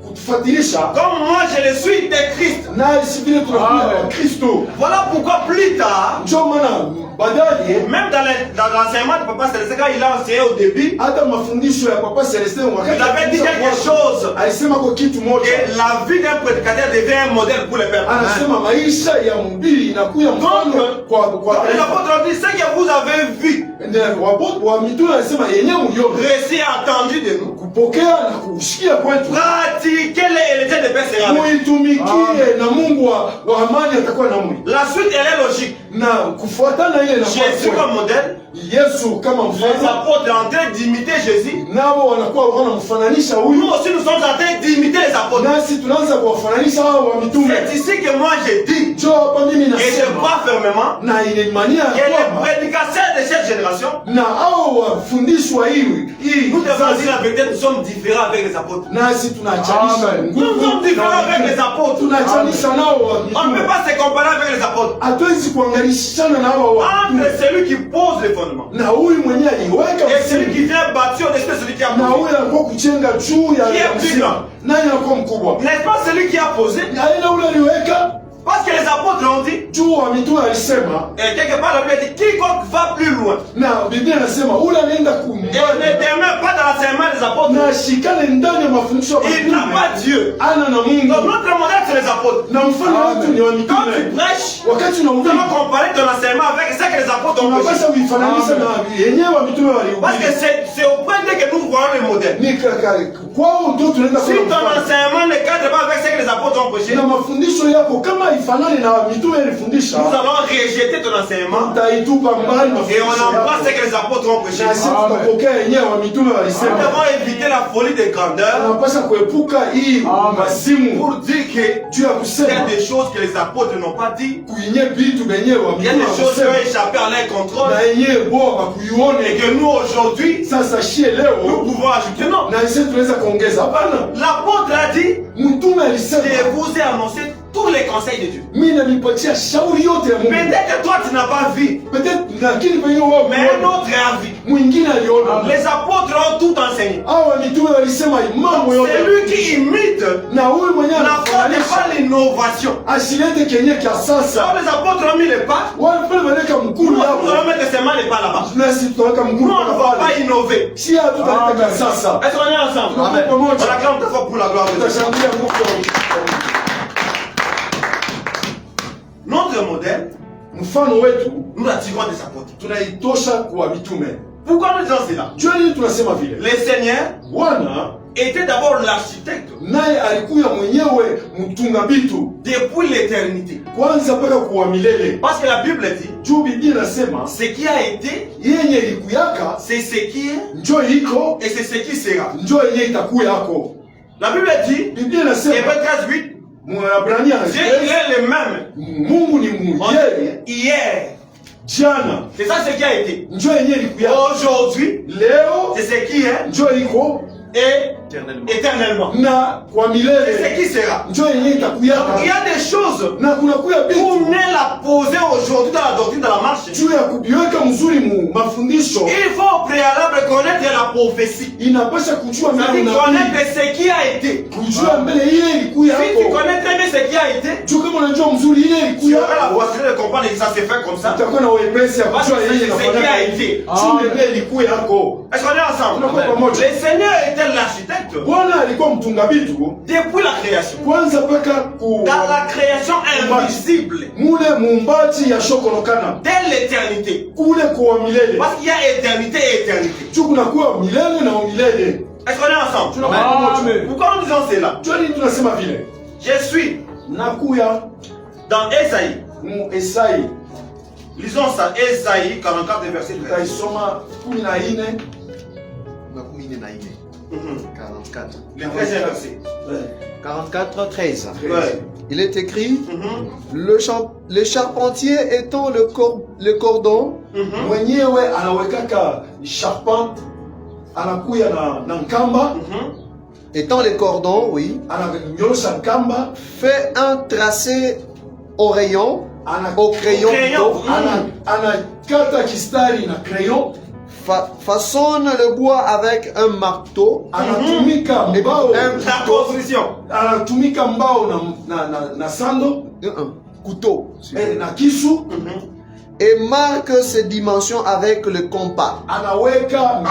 kutufuatilisha comme moi je le suis de Christ. na si vile tunakuwa wa Kristo. Voilà pourquoi plus tard, Ndio maana baadaye même dans l'enseignement de Papa Célestin, quand il a enseigné au début, hata mafundisho ya Papa Celestin wakati il avait dit quelque chose, alisema kwa kitu moja, que la vie d'un prédicateur devient un modèle pour les peuples. anasema maisha ya mhubiri inakuwa mfano kwa Donc les apôtres ont dit ce que vous avez vu, wa mitume, anasema yenyewe mliona reçu et entendu de nous, kupokea na kushikia kwetu, pratiquez-les et les de paix sera avec. muitumikie na Mungu wa amani atakuwa na mwi, La suite elle est logique. na kufuatana ile na Jésus comme modèle, Yesu kama les mfano, apôtres en train d'imiter Jésus. nao wanakuwa wanamfananisha huyu, Nous aussi nous sommes en train d'imiter les apôtres. nasi tunaanza kuwafananisha hao wa mitume. C'est ici que moi je dis, Njoo hapa mimi et je nasema crois fermement, na ile mania que ya les kwamba prédicateurs de cette génération, na hao wafundishwa hii nous devons dire la vérité, nous sommes différents avec les apôtres. nasi tunachanisha Nous sommes différents avec les apôtres. tunachanisha nao wa On ne peut mitume. pas se comparer avec les apôtres. Hatuwezi kuangalishana na hao wa Entre mitume. celui qui pose les fondements Na huyu mwenyewe aliweka et celui msingi, qui vient bâtir au-dessus de celui qui a na posé. huyu anakuwa kuchenga juu ya Qui est ya plus msingi. grand? Nani anakuwa mkubwa? N'est-ce pas celui qui a posé? Aina ule aliweka Parce que les apôtres ont dit, juu wa mitume alisema, et quelque part la Bible dit, quiconque va plus loin na Biblia inasema ule anaenda et ne kumbali demeure pas dans l'enseignement des apôtres, na shikane ndani ya mafundisho ya il n'a mitume, pas Dieu. ana na Donc Mungu. notre modèle c'est les apôtres. Na mfano wetu ni wa Quand tu mitume. prêches, Wakati tu unahubiri dois comparer ton enseignement avec ce que les apôtres ont prêché. unapaswa kuifananisha na yenyewe wa mitume Parce que walihubiri. c'est au point que nous voyons le modèle. Ni kwao ndio tunaenda Si ton kwa enseignement ne cadre pas avec ce que les apôtres ont prêché, na mafundisho yako kama ifanane na mitume ilifundisha, nous allons rejeter ton enseignement utaitupa mbali et on mafundisho embrasse ce yako, que les apôtres ont prêché. na sisi tutapokea yenyewe wa mitume Nous walisema. devons éviter la folie de grandeur Tunapaswa kuepuka hii mazimu pour dire que juu ya il y a kusema des choses que les apôtres n'ont pas dit, kuinye vitu benyewe wa il y a mitume des choses qui walisema ont échappé à leur contrôle na yenyewe bora et kuione. que nous aujourd'hui, Sasa shie nous leo pouvons ajouter non. na sisi tunaweza kuongeza hapana. L'apôtre a dit, Mtume alisema je vous ai annoncé tous les conseils de Dieu. mimi namipatia shauri yote ya Mungu. Peut-être que toi tu n'as pas vu, Peut-être lakini pengine wao mais un autre a vu. mwingine aliona. Les apôtres ont tout enseigné. enseignés. Hawa mitume walisema mambo yote. C'est lui qui imite. Na huyu mwenyewe La foi n'est pas l'innovation. asilete kenye kia sasa. Quand les apôtres ont mis les pas, Wale pale wanaweka nous mkuru hapo. allons mettre seulement les pas là-bas. Nasi tutaweka Nous, mkuru on ne va pale. pas innover. Si hatutaleta kia sasa. Est-ce qu'on est ensemble? Tunakuwa pamoja. On acclame ta foi pour la gloire de Dieu. Tutashangilia Mungu kwa Notre modèle, mfano wetu nous l'attirons des apôtres. tunaitosha kwa mitume. Pourquoi nous disons cela? Jua nini tunasema vile? Le Seigneur Bwana était d'abord l'architecte naye alikuya mwenyewe mtunga bitu depuis l'éternité. kwanza mpaka kuwa milele. Parce que la Bible dit, Juu Biblia inasema ce qui a été, yenye ilikuyaka c'est ce qui est njo iko et c'est ce qui sera. njo yenye itakuya yako. La Bible dit, Biblia Hébreux inasema 13:8, Mwaebrania Dieu il est le même Mungu ni muyeye hier. jana C'est ça ce qui a été. njo yenye ilikuyaka Aujourd'hui, leo c'est ce qui est njo iko et éternellement. na kwa C'est milele ce qui sera. njo yenye Donc, il y itakuyaka a des choses na kunakuya pour bitu la poser aujourd'hui dans la doctrine, dans la marche. juu ya kubiweka mzuri mu mafundisho. Il faut au préalable connaître la prophétie. Inapasha kujua mbele C'est-à-dire unabii, connaître ce qui a été. kujua mbele ile ilikuya Si tu hapo. connais très bien ce qui a été, Juu kama unajua mzuri ile tu ilikuya auras la hapo, facilité de comprendre que ça s'est fait comme ça. utakuwa na wepesi ya Parce kujua que yeye c'est ce qui a inafanya été. juu ile ilikuya hapo. Est-ce qu'on est ensemble? Tunakuwa pamoja. Le Seigneur était l'architecte Bwana alikuwa mtunga bitu depuis la création. kwanza mpaka ku Dans la création invisible, mule muumbaji ya shokolokana dès l'éternité. kule kwa milele. Parce qu'il y a éternité et éternité. Juu kunakuwa milele na milele. Est-ce qu'on est ensemble? Tunakuwa pamoja. Pourquoi nous disons cela? Jua nini tunasema vile? Je suis Nakuya dans Esaïe. mu Esai Lisons ça, Esaïe 44 verset 13. tutaisoma 14 Makumi nne na nne. 44. Le 13e verset. 44, 13. Ouais. Il est écrit, Mhm. le charpentier étend le cordon, Mhm. mwenyewe anawekaka charpente anakuya na nkamba Mhm. étend les cordons, oui, ananyorosha nkamba fait un tracé au rayon, au crayon, crayon. plutôt, anakata kistari na crayon, façonne le bois avec un marteau, anatumika mbao La construction. anatumika mbao na sando un couteau, na kisu, Mhm. et marque ses dimensions avec le compas. anaweka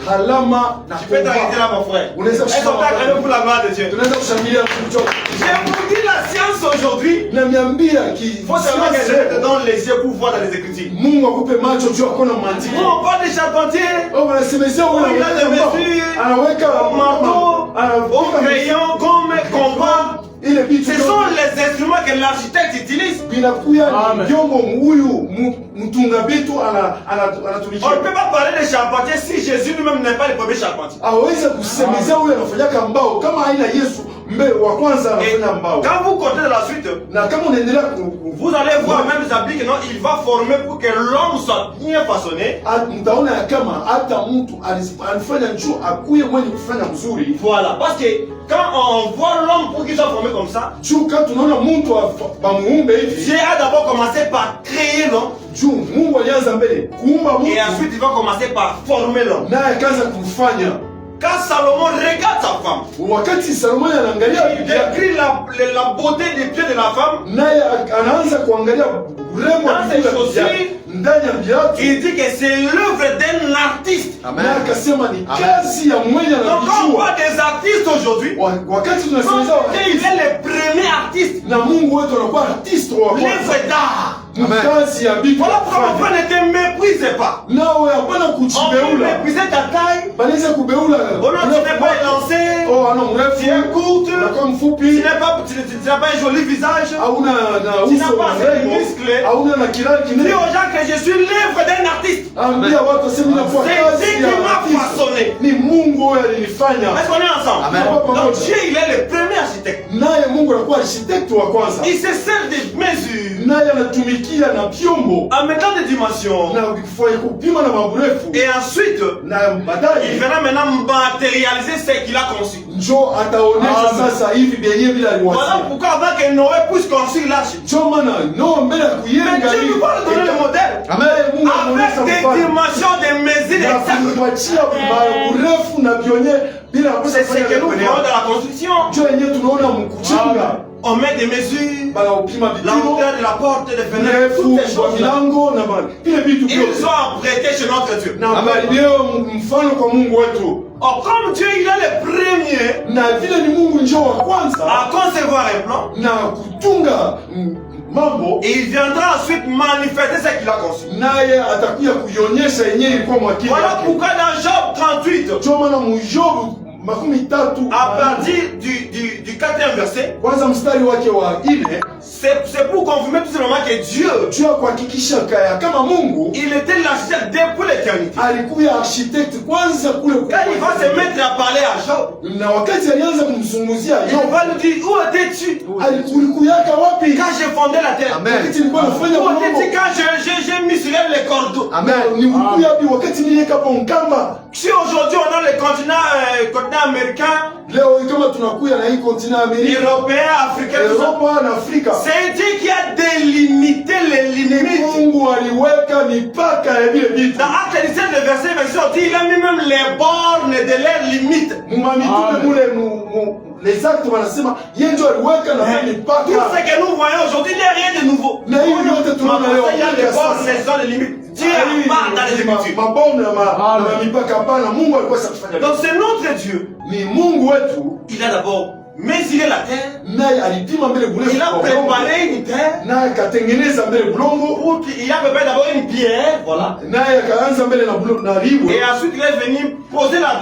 halama na Tu peux t'arrêter là, mon frère. Unaweza Est-ce qu'on kusimama t'a pale. pour la gloire de Dieu? Tunaweza kushangilia kuchoka. Je vous dis la science aujourd'hui. Namiambia Il faut seulement que Dieu te donne les yeux pour voir dans les Écritures. Mungu akupe macho juu akona mantiki. Nous, on parle des charpentiers, Oh, wanasemezea Oh, il a des mesures, anaweka au marteau, au anaweka crayon, comme compas. ile vitu Ce sont les instruments que l'architecte utilise. vinakuya vyombo huyu mtunga vitu On anatumikia. ne peut pas parler de charpentier si Jésus lui-même n'est pas le premier charpentier. Aweze kusemezea huyu anafanyaka mbao kama haina Yesu mbele wa kwanza Et anafanya mbao. quand vous comptez de la suite, Na kama unaendelea vous allez voir même Zabdi que non, il va former pour que l'homme soit bien façonné. mtaona ya kama hata mtu alifanya juu akuye mwenye kufanya mzuri. Voilà, parce que quand on voit l'homme pour qu'il soit formé comme ça, Juu kama tunaona mtu bamuumbe hivi, Dieu a d'abord commencé par créer l'homme juu Mungu alianza mbele kuumba et mtu ensuite il va commencer par former l'homme. naye akaanza kumfanya. Quand Salomon regarde sa femme, Wakati Salomoni anaangalia il bibi yake, décrit la beauté des pieds de la femme. naye anaanza kuangalia urembo wa Dans bibi ses chaussures, yake ndani ya viatu, Il dit que c'est l'œuvre d'un artiste. Amen. naye akasema ni Amen. kazi ya mwenye Donc quand on anajijua. voit des artistes aujourd'hui, Wakati tunasemeza il est le premier artiste. na Mungu wetu anakuwa artiste wa kwanza, L'œuvre d'art. mkazi ya bibi. Voilà pourquoi mon frère ne te méprise pas. Nawe hapana On peut kujibeula, mépriser ta taille. banaweza kubeula. Oh non, tu n'es pas élancé. Oh, ana mrefu, Tu es courte. unakuwa Tu mfupi, n'as pas un joli visage. hauna na Tu n'as uso pas assez de mrembo, muscles. hauna na kirari Dis kinene. aux gens que je suis l'œuvre d'un artiste. Ambia watu waseme inakuwa C'est kazi Dieu qui ya m'a artiste. façonné. Ni Mungu huyo alinifanya. Est-ce qu'on est ensemble? Amen. Donc Dieu, il est le premier architecte. Naye Mungu anakuwa architect wa kwanza, Il se sert des mesures naye anatumikia na vyombo en mettant des dimensions na kufanya kupima na maburefu. Et ensuite, Na baadaye il verra maintenant matérialiser ce qu'il a conçu. njo ataonesha sasa hivi benye bila Voilà aliwasia. pourquoi avant que Noé puisse construire l'arche, Njo maana no mbele ya mais kuyenga Dieu lui va donner le modèle. Mungu anaonesha Avec des mfano. dimensions, des mesures Na exactes. kuachia urefu na vionye bila C'est ce que nous kufanya voyons dans la construction. njo yenyewe tunaona mkujenga On met des mesures, bana upima la vipimo hauteur de la porte, des fenêtres, urefu toutes les wa choses. milango na vile vitu Ils vyote sont apprêtés chez notre Dieu. na ndio mfano kwa Mungu wetu. Or, comme Dieu, il est le premier Na vile ni Mungu njo wa kwanza à concevoir un plan, na kutunga mambo, et il viendra ensuite manifester ce qu'il a conçu. naye atakuja kuionyesha yenyewe ilikuwa mwakili Voilà yake. pourquoi dans Job 38, Ndio maana Mujobu 13 à partir du 4e verset, kwanza mstari wake wa 4 c'est pour confirmer tout simplement que Dieu, juu ya kuhakikisha kama Mungu il était l'architecte depuis l'éternité. alikuwa architect kwanza kule Quand il va se mettre à parler à Job, na wakati alianza kumzungumzia il Yobu, va nous dire, où étais-tu ulikuyaka wapi quand j'ai fondé la terre? Amen. wakati nilikuwa nafanya Où mambo? étais-tu quand j'ai mis sur elle les cordeaux? Amen. Ni ulikuya wapi wakati niliweka hapo Nkamba? Si aujourd'hui on a le continent américain, Leo kama tunakuya na hii continent Amerika, européen, africain, tout ça, Europa na Afrika, c'est Dieu qui a délimité les limites. Mungu aliweka mipaka ya vile vitu. Dans Acte 17, le verset 26, il a mis même les bornes de leurs limites. Mumamitume mule les actes wanasema yeye ndio aliweka na Tout mipaka. ce que nous voyons aujourd'hui, il n'y a rien de nouveau. Na hivi yote tunaona leo Il y a les bornes, les zones, les limites. Dieu part dans les Écritures. mabonde na mipaka hapana. Mungu alikuwa sakufanya. Donc c'est notre Dieu. Ni Mungu wetu, Il a d'abord mesuré la terre. naye alipima mbele burefu. Il a préparé une terre. naye akatengeneza mbele bulongo, Pour qu'il y a préparé d'abord une pierre. Voilà. naye akaanza mbele na liwe, Et ensuite il est venu poser la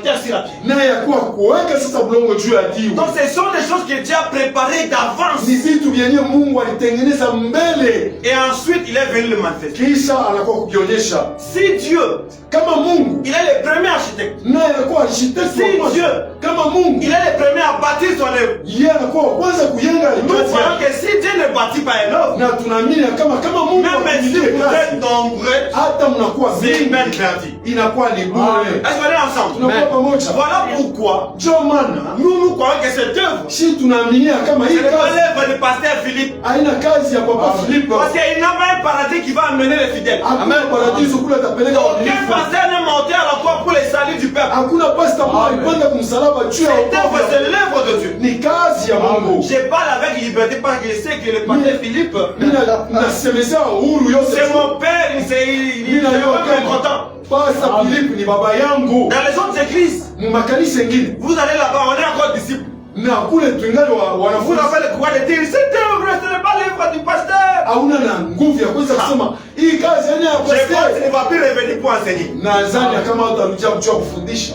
terre sur la pierre. naye akuwa kuweka sasa bulongo juu ya diwe. Donc ce sont des choses que Dieu a préparées d'avance. Ni vitu vyenye Mungu alitengeneza mbele, Et ensuite il est venu le manifester. kisha anakuwa kukionyesha. Si Dieu, Kama Mungu il est le premier architecte. naye anakuwa architect Si wa kwanza. Dieu, Kama Mungu il est le premier à bâtir son œuvre. yeye anakuwa wa kwanza kujenga Nous kazi voyons yake. que si Dieu ne bâtit pas un œuvre, Na tunaamini ya kama Mungu même si akujilie vous kazi, êtes nombreux, hata mnakuwa c'est vingi, peine perdue. inakuwa ni bure. Est-ce qu'on est ensemble? Tunakuwa pamoja. Voilà pourquoi Ndio maana nous croyons que cette œuvre, si tunaamini ya kama ce hii n'est pas kazi l'œuvre du pasteur Philippe. haina kazi ya Papa Philippe, Parce qu'il n'a pas un paradis qui va amener les fidèles. hakuna paradiso kule atapeleka Aucun waaminifu. pasteur n'est monté à la croix pour le salut du peuple. Hakuna pasta mmoja alipanda kumsalaba juu ya Cette œuvre, wokovu. c'est l'œuvre de Dieu. Ni kazi ya Mungu. Je parle avec liberté parce que je sais que le pasteur Philippe, Mimi nasemesha uhuru yote. c'est mon père, il est même content. Pasta Philippe ni baba yangu. Dans les autres églises, Mumakanisa mengine vous allez là-bas, on est encore disciples. na kule tungali Vous wanafunzi avez le courage de dire, cette œuvre, ce n'est pas l'œuvre du pasteur. hauna na nguvu ya kuweza kusema hii kazi yani ya Je pense qu'il pastor. ne va plus revenir pour enseigner. Nadhani kama utarudia kujua kufundisha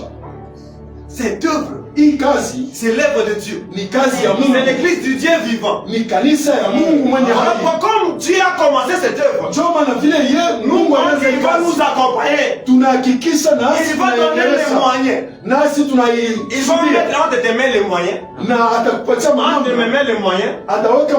Cette œuvre, hii kazi c'est l'œuvre de Dieu. ni kazi ya C'est Mungu, l'église du Dieu vivant. ni kanisa ya Mungu mwenye Alors, hai. comme Dieu a commencé cette œuvre, Ndio maana vile Mungu anaweza il va nous accompagner. tunahakikisha nasi Il va donner les tunaendeleza moyens. nasi Il va tunaisubiri mettre entre tes mains les moyens. na atakupatia Entre mes mambo, mains les moyens. ataweka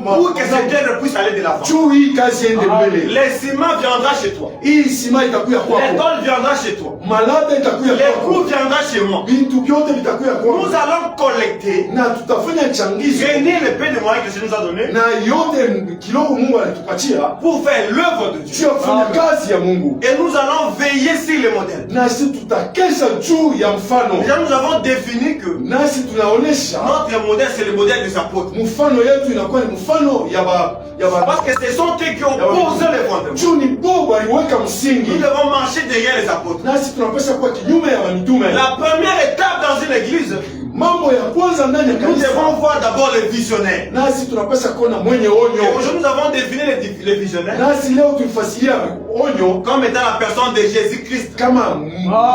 Pour que cette œuvre puisse aller de l'avant. juu hii kazi iende mbele. Les ciments viendra chez toi. Hii sima itakuya Les kwako, tôles viendra chez toi. malada itakuya Les kwako, coups viendra chez moi. vitu vyote vitakuya kwako, Nous allons collecter, na tutafanya changizo gagner le peu de moyens que Dieu nous a donné na yote kidogo Mungu alitupatia pour faire l'œuvre de juu Dieu. ya kufanya kazi ya Mungu, Et nous allons veiller sur les modèles. nasi tutakesha juu ya mfano, Déjà, nous avons défini que nasi tunaonesha notre modèle, c'est le modèle des apôtres. mfano yetu inakuwa ni mfano ya ba Parce que ce sont eux qui ont posé les fondements. juu ni Bobo aliweka msingi, Nous devons marcher derrière les apôtres. nasi tunapasha kuwa kinyume ya mitume. La première étape dans une église, Mambo ya kwanza ndani ya nous kanisa, devons voir d'abord les visionnaires. nasi tunapasha kuona mwenye Et onyo, aujourd'hui, nous avons défini les visionnaires nasi leo tulifasiria onyo comme étant la personne de Jésus-Christ. kama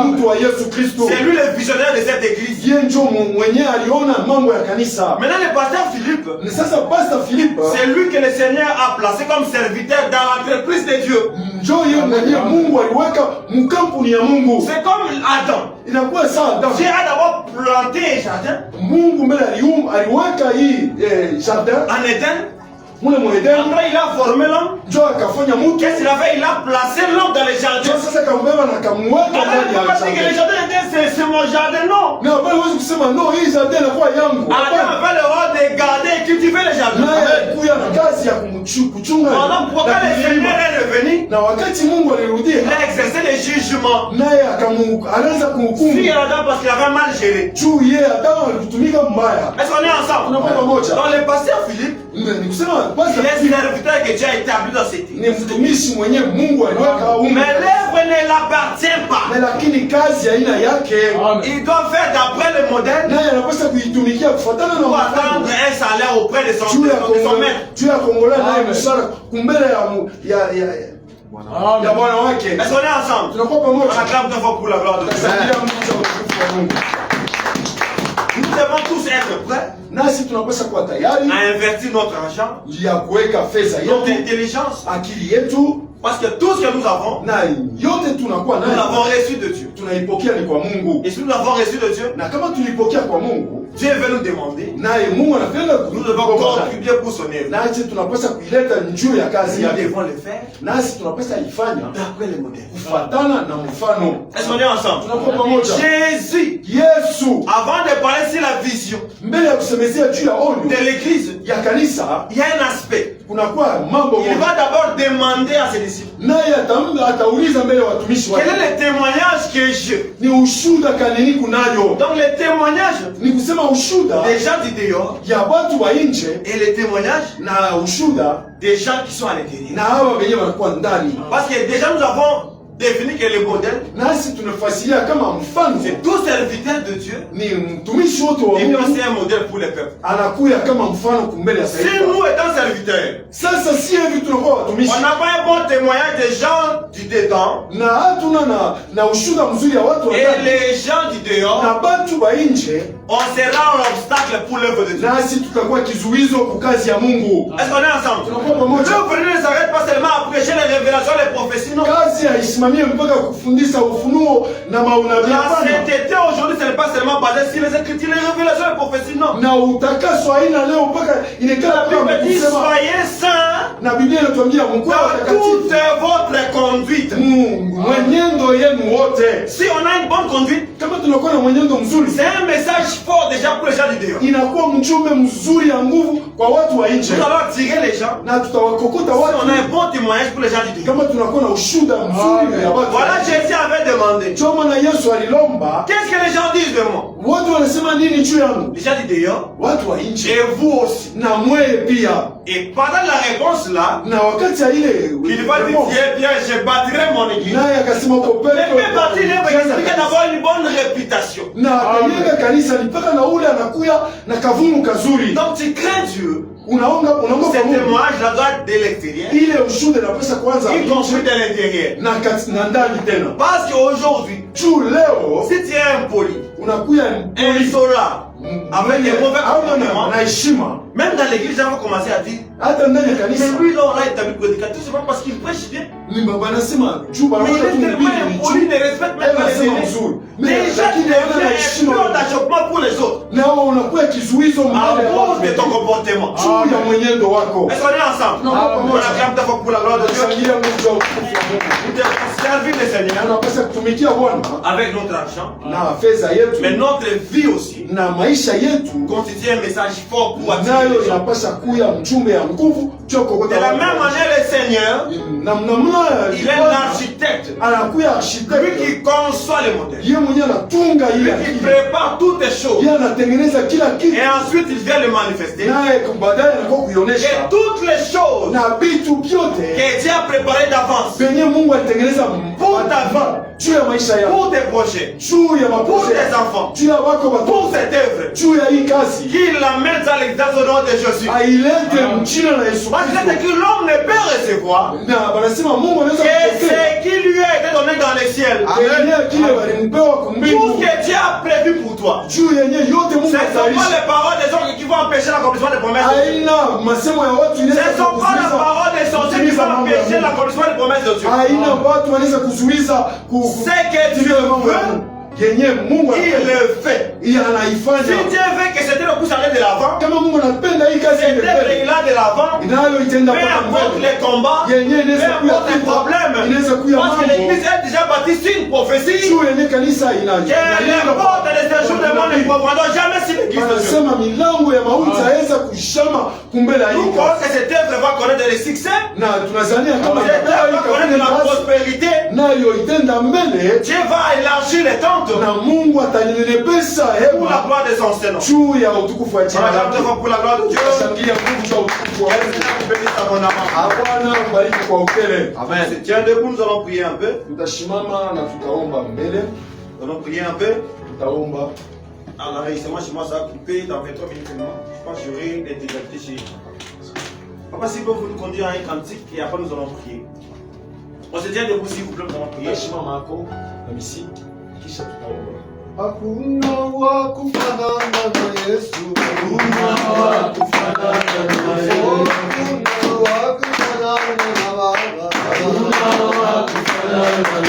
mtu wa Yesu Kristo. C'est lui le visionnaire de cette église. Yeye ndio mwenye aliona mambo ya kanisa. Maintenant, le pasteur Philippe, Ni sasa Pastor Philippe c'est lui que le Seigneur a placé comme serviteur dans l'entreprise de Dieu. ndio yeye mwenye Mungu aliweka mkampuni ya Mungu. C'est comme Adam. Inakuwa sawa Dieu Adam. a d'abord planté un jardin Mungu mbele aliweka hii jardin en Éden. mule mwedeni Après, il a formé l'homme. njo akafanya mtu. Qu'est-ce qu'il a fait? Il a placé l'homme dans les jardins. Njo sasa kambeba na kamweka Alors, ndani il ya ne peut pas dire que les jardin. jardins, c'est mon jardin, non. Na bali huwezi kusema no, hii jardin inakuwa yangu. Adam avait le rôle de garder et cultiver les jardins. Naye alikuya na kazi ya kuchunga. Pendant pourquoi na le kulima. Seigneur est revenu, Na wakati Mungu alirudia, il a exercé les jugements. naye anaanza kuhukumu Si Adam parce qu'il avait mal géré. juu yeye Adamu alikutumika mbaya. Est-ce qu'on est ensemble? Tunakuwa pamoja. Dans le pasteur Philippe, Ni kusema il kwanza est serviteur que Dieu a établi dans cette ni église. mtumishi mwenye Mungu aliweka huko. Mais l'œuvre ne l'appartient pas. Na lakini kazi aina yake Il doit faire d'après le modèle naye anapaswa kuitumikia kufuatana na pour mfano. attendre un salaire auprès de son maître. Juu ya Kongola naye mshahara kumbele ya bwana wake. Est-ce qu'on est ensemble? Tunakuwa On pamoja. acclame deux fois pour la gloire de Dieu. Tunasaidia Mungu kwa utukufu wa Mungu. Nous devons tous être prêts Nasi tunapaswa kuwa tayari à investir notre argent, ya kuweka fedha notre yetu, intelligence, akili yetu, parce que tout ce que nous avons, na yote tunakuwa nous l'avons nayo reçu de Dieu. tunaipokea ni kwa Mungu. Et si nous l'avons reçu de Dieu, Na kama tulipokea kwa Mungu, Dieu veut nous demander, naye Mungu anapenda nous devons contribuer pour son œuvre. nasi tunapaswa kuileta njuu ya kazi Nous yake. devons le faire Nasi tunapaswa ifanya d'après le modèle. kufuatana na mfano. Est-ce qu'on est ensemble? Tunakuwa pamoja. Jésus, Yesu avant de parler sur la vision mbele ya kusemezea juu ya onyo de l'église, ya kanisa, il y a un aspect. kunakuwa mambo Il moja. va d'abord demander à ses disciples, Naye atauliza mbele ya watumishi quel wake, est le témoignage que j'ai? ni ushuda kanini kunayo? Donc le témoignage Ni kusema ushuda des gens du dehors ya watu wa nje et le témoignage na ushuda des gens qui sont à l'intérieur. na hawa wenyewe wanakuwa ndani. Parce que déjà nous avons défini que le modèle, Nasi tunafasiria kama mfano c'est tout serviteur de Dieu. ni mtumishi wote wa Et puis Mungu aussi un modèle pour le peuple. anakuya kama mfano kumbele ya Si taifa. nous étant serviteurs, Sasa si hivi tunakuwa watumishi on n'a pas un bon témoignage des gens du dedans na hatuna na ushuda mzuri ya watu wa et ndani les gens du dehors, na batu ba nje, on sera l'obstacle pour l'œuvre de Dieu. nasi tutakuwa kizuizo kwa kazi ya Mungu. Est-ce qu'on est ensemble? Tunakuwa pamoja. L'œuvre ne s'arrête pas seulement à prêcher les révélations, les prophéties, non. Kazi haisimamie mpaka kufundisha ufunuo na maunabii. La Hapana. sainteté aujourd'hui, ce n'est pas seulement basé sur les écritures, les révélations, les prophéties, non. Na utakaso haina leo mpaka inekala La kama Bible dit kusema, soyez saints na Biblia inatuambia mkuwe dans watakatifu toute votre conduite. Mungu mwenendo yenu wote. Si on a une bonne conduite, Kama tunakuwa na mwenendo mzuri, c'est un message fort déjà pour les gens du dehors. inakuwa mjumbe mzuri ya nguvu kwa watu wa nje, Nous allons attirer les gens. na tutawakokota Si watu on a un bon témoignage pour les gens du dehors. kama tunakuwa na ushuda mzuri ya watu. Voilà, Jésus avait demandé, Ndio maana Yesu alilomba, qu'est-ce que les gens disent de moi? watu wanasema nini juu yangu? Les gens du dehors, Watu wa nje et vous aussi. na mweye pia. Et pendant la réponse là, Na wakati ya ile il va dire, eh bien, je bâtirai mon église. naye akasema uko Mais Petro, fait partie de l'œuvre, il explique d'avoir une bonne réputation. na akajenga kanisa ni mpaka na ule anakuya na kavumu kazuri. Donc tu crains Dieu. Unaomba Ce kwa Mungu. témoignage-là doit être de l'extérieur. Ile ushuda inapaswa kwanza Il construit de l'intérieur. na ndani tena. Parce qu'aujourd'hui, Juu leo si tu es impoli, unakuya insolent, avec des mauvais comportements, na heshima, même dans l'église, les gens vont commencer à dire, hata ndani ya kanisa mais lui là, on l'a établi prédicateur, c'est pas parce qu'il prêche bien. ni baba anasema juu Mais baba il est tellement impoli, il ne respecte même pas les aînés. Déjà, tu deviens un pion d'achoppement pour les autres. nao unakuwa kizuizo À mbele ya cause watu de ton comportement. juu ya mwenendo wako. Est-ce qu'on est ensemble? Non, On acclame ta foi pour la gloire de Dieu. Tunashangilia Mungu wa utukufu wa Mungu. Nous devons servir le Na Seigneur tunapaswa kutumikia Bwana avec notre argent, na fedha yetu mais notre vie aussi na maisha yetu, constitue un message fort pour attirer nayo les gens. inapaswa kuya mchumbe ya nguvu juu ya De kokota la watu. même manière, le Seigneur, namna il est l'architecte, anakuya lui architect, qui conçoit les modèles, yeye mwenyewe anatunga ile lui qui akili, prépare toutes les choses, yeye anatengeneza kila kitu, et ensuite il vient le manifester. naye baadaye anakuwa Et kuionyesha toutes les choses na vitu vyote que Dieu a préparées d'avance venye Mungu alitengeneza Pour ta juu ya maisha yako, pour tes projets, juu ya pour maposho, tes enfants, juu ya wako pour watoto, cette œuvre, juu ya hii kazi qu'il l'amène dans l'examen au nom de Jésus. ailete mchina na Yesu Parce Kristo. que l'homme ne peut recevoir Na banasema Mungu anaweza que kupokea ce qui lui a été donné dans les ciels. yenyewe kile walimpewa Tout kumbingu, ce que Dieu a prévu pour toi. juu yenyewe yote Ce Mungu ne sont pas ataisha. les paroles des hommes qui vont empêcher l'accomplissement des promesses de Dieu. Haina masemo ya watu Ce ne inaweza sont pas les kuzuiza paroles des sorciers qui vont empêcher l'accomplissement des promesses de Dieu. haina watu wanaweza kuzuiza Ce que Dieu veut, yenye Mungu il le fait. Si Dieu veut que cette épouse aille de l'avant, kama Mungu anapenda hii kazi cette œuvre de l'avant, inayo itenda peu mpaka importe mbele les combats, yenye peu inaweza kuya importe les problèmes, inaweza kuya parce que l'église est déjà bâtie sur une prophétie. juu yenye kanisa Que les portes des séjours de monde ne pourront jamais si l'église de Dieu. wanasema milango ya mauti haiweza kushama kumbele ya hii Nous pensons que cette œuvre va connaître le succès, na tunazania kama cette œuvre va connaître la prospérité. nayo itenda mbele Dieu va élargir les tentes na Mungu atanenepesa pour la hema gloire de son Seigneur. juu ya utukufu wa jina Par lake. exemple, pour la gloire de Dieu. Shangilia Mungu juu ya utukufu wa Mungu. Bénisse abondamment. Bwana mbariki kwa ukele. Amen. Se tient debout, nous allons prier un peu. Tutashimama na tutaomba mbele, Nous allons prier un peu. tutaomba. Alors, l'enregistrement chez moi, ça va couper dans 23 minutes. Je pense que j'aurai l'intégralité chez Papa, si vous pouvez nous conduire à un cantique et après nous allons prier. On se tient debout, s'il vous plaît, nous allons prier. Tutashimama hapo na misiki kisha tutaomba. Hakuna wa kufanana na Yesu. Hakuna wa kufanana na Yesu. Hakuna wa kufanana na Baba. Hakuna wa kufanana